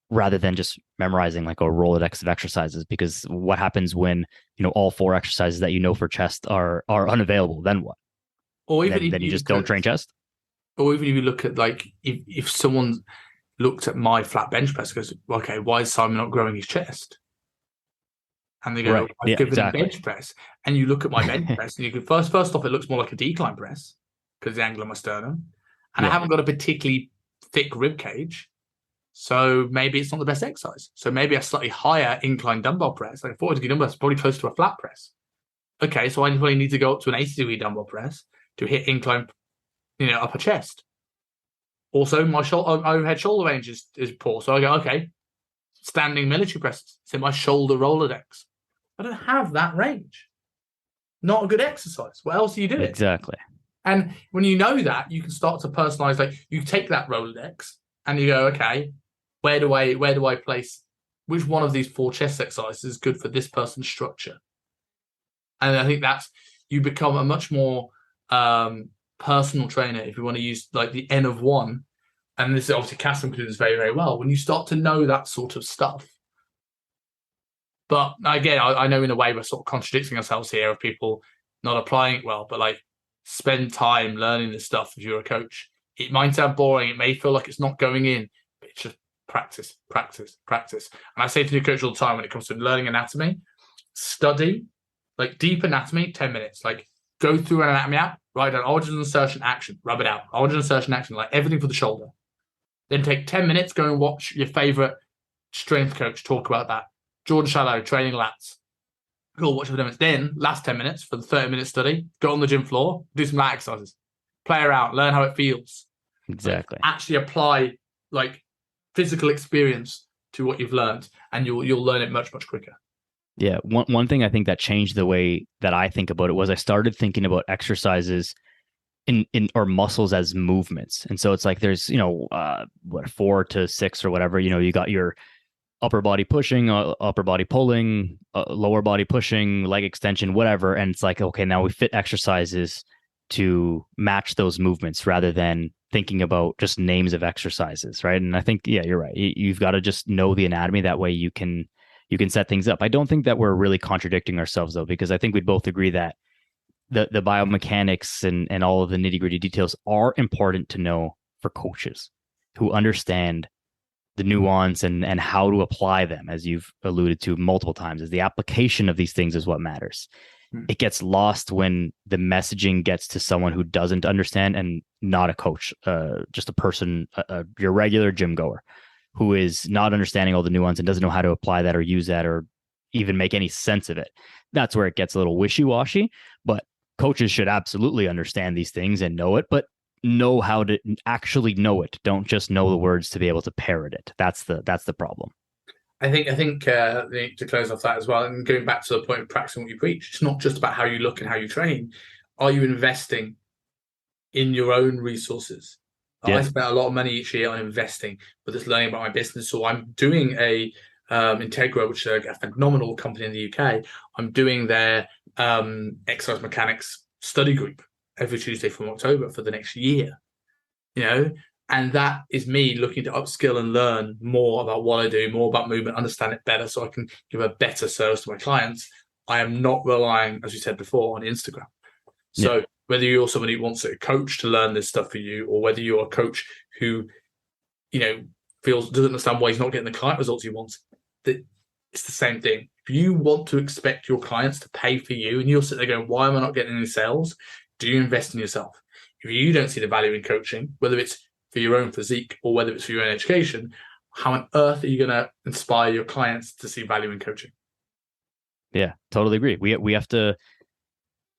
rather than just memorizing like a Rolodex of exercises. Because what happens when, all 4 exercises that you know for chest are unavailable? Then what? Or even then you just don't train chest? Or even if you look at, like, if someone looked at my flat bench press, goes, okay, why is Simon not growing his chest? And they go, right. I've given him bench press. And you look at my bench press, and you can first off, it looks more like a decline press because of the angle of my sternum. And I haven't got a particularly thick rib cage. So maybe it's not the best exercise. So maybe a slightly higher incline dumbbell press, like a 40-degree dumbbell, is probably close to a flat press. Okay, so I probably need to go up to an 80-degree dumbbell press to hit incline, upper chest. Also, my overhead shoulder range is poor. So I go, okay, standing military press, it's in my shoulder Rolodex. I don't have that range. Not a good exercise. What else are you doing? Exactly. And when you know that, you can start to personalize. Like, you take that Rolodex and you go, okay, where do I place which one of these 4 chest exercises is good for this person's structure? And I think you become a much more personal trainer if you want to use like the N of 1 and this is obviously Castle includes very, very well, when you start to know that sort of stuff. But again, I know in a way we're sort of contradicting ourselves here of people not applying it well, but like spend time learning this stuff if you're a coach. It might sound boring. It may feel like it's not going in, but it's just practice, practice, practice. And I say to new coach all the time when it comes to learning anatomy, study, like deep anatomy, 10 minutes. Like go through an anatomy app, write down origin, insertion, action, rub it out. Origin, insertion, action, like everything for the shoulder. Then take 10 minutes, go and watch your favorite strength coach talk about that. Jordan Shallow, training lats. Cool, watch for 10 minutes. Then, last 10 minutes for the 30-minute study, go on the gym floor, do some lat exercises, play around, learn how it feels. Exactly. Like, actually apply like physical experience to what you've learned, and you'll learn it much, much quicker. Yeah. One thing I think that changed the way that I think about it was I started thinking about exercises in or muscles as movements. And so it's like there's, 4 to 6 or whatever, you got your upper body pushing, upper body pulling, lower body pushing, leg extension, whatever. And it's like, okay, now we fit exercises to match those movements rather than thinking about just names of exercises. Right. And I think, yeah, you're right. You've got to just know the anatomy. That way you can set things up. I don't think that we're really contradicting ourselves though, because I think we'd both agree that the biomechanics and all of the nitty gritty details are important to know for coaches who understand the nuance and how to apply them, as you've alluded to multiple times, is the application of these things is what matters. It gets lost when the messaging gets to someone who doesn't understand and not a coach, just a person, your regular gym goer who is not understanding all the nuance and doesn't know how to apply that or use that or even make any sense of it. That's where it gets a little wishy-washy, but coaches should absolutely understand these things and know it, but know how to actually know it. Don't just know the words to be able to parrot it. That's the problem. I think to close off that as well, and going back to the point of practicing what you preach, it's not just about how you look and how you train. Are you investing in your own resources? Yeah. I spent a lot of money each year on investing, whether it's learning about my business, or I'm doing a Integra, which is a phenomenal company in the UK. I'm doing their exercise mechanics study group every Tuesday from October for the next year, and that is me looking to upskill and learn more about what I do, more about movement, understand it better so I can give a better service to my clients. I am not relying, as we said before, on Instagram. So whether you're somebody who wants a coach to learn this stuff for you, or whether you're a coach who, doesn't understand why he's not getting the client results he wants, it's the same thing. If you want to expect your clients to pay for you and you're sitting there going, why am I not getting any sales? Do you invest in yourself? If you don't see the value in coaching, whether it's for your own physique or whether it's for your own education, how on earth are you going to inspire your clients to see value in coaching? Yeah, totally agree. We have to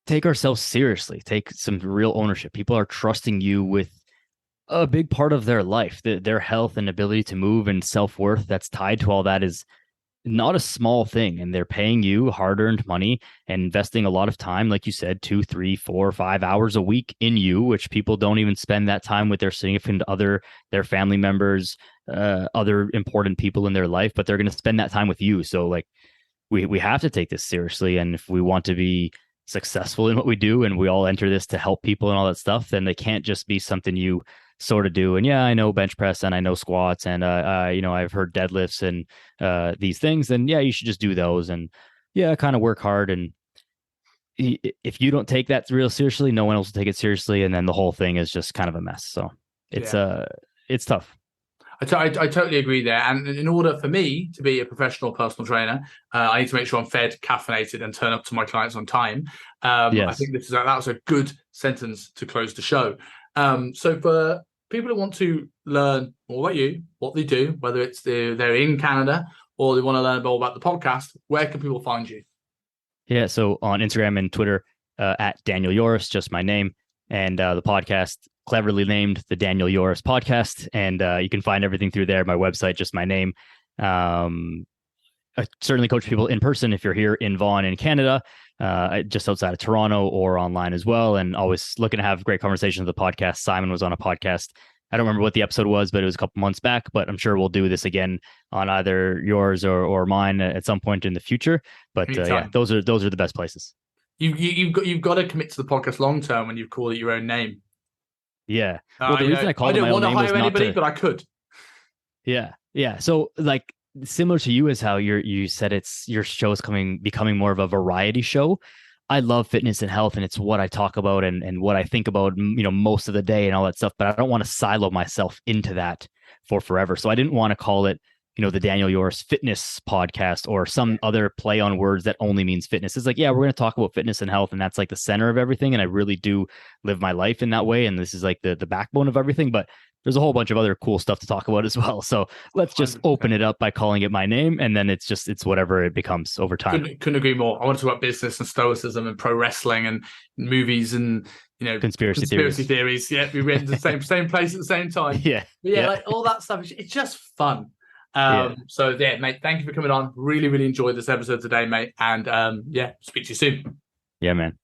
take ourselves seriously, take some real ownership. People are trusting you with a big part of their life, their health and ability to move and self-worth that's tied to all that is not a small thing. And they're paying you hard-earned money and investing a lot of time, like you said, 2, 3, 4, 5 hours a week in you, which people don't even spend that time with their significant other, their family members, other important people in their life, but they're going to spend that time with you. So like we have to take this seriously. And if we want to be successful in what we do and we all enter this to help people and all that stuff, then they can't just be something you sort of do. And yeah, I know bench press and I know squats and I've heard deadlifts and these things, and yeah, you should just do those and yeah, kind of work hard. And if you don't take that real seriously, no one else will take it seriously, and then the whole thing is just kind of a mess. So it's tough. I totally agree there. And in order for me to be a professional personal trainer, I need to make sure I'm fed, caffeinated, and turn up to my clients on time. Yes. I think that was a good sentence to close the show. So for people who want to learn more about you, what they do, whether it's they're in Canada or they want to learn more about the podcast, where can people find you? Yeah, so on Instagram and Twitter, at Daniel Yores, just my name, and the podcast, cleverly named the Daniel Yores Podcast, and you can find everything through there. My website, just my name. I certainly coach people in person if you're here in Vaughan in Canada, just outside of Toronto, or online as well. And always looking to have great conversations with the podcast. Simon was on a podcast. I don't remember what the episode was, but it was a couple months back. But I'm sure we'll do this again on either yours or mine at some point in the future. But yeah, those are the best places. You've got to commit to the podcast long term when you call it your own name. Yeah. Well, the reason I I called it don't my want own to name was hire not anybody, to. but I could. Yeah. Yeah. So like similar to you as how you said it's your show is becoming more of a variety show. I love fitness and health and it's what I talk about and what I think about, most of the day and all that stuff, but I don't want to silo myself into that for forever. So I didn't want to call it, the Daniel Yores fitness podcast or some other play on words that only means fitness. It's like, yeah, we're going to talk about fitness and health and that's like the center of everything. And I really do live my life in that way. And this is like the backbone of everything, but there's a whole bunch of other cool stuff to talk about as well. So let's just open 100%. it up by calling it my name. And then it's whatever it becomes over time. Couldn't agree more. I want to talk about business and stoicism and pro wrestling and movies and Conspiracy theories. Yeah, we went to the same place at the same time. Yeah. But yeah, like all that stuff. It's just fun. Yeah. So yeah, mate, thank you for coming on. Really, really enjoyed this episode today, mate. And yeah, speak to you soon. Yeah, man.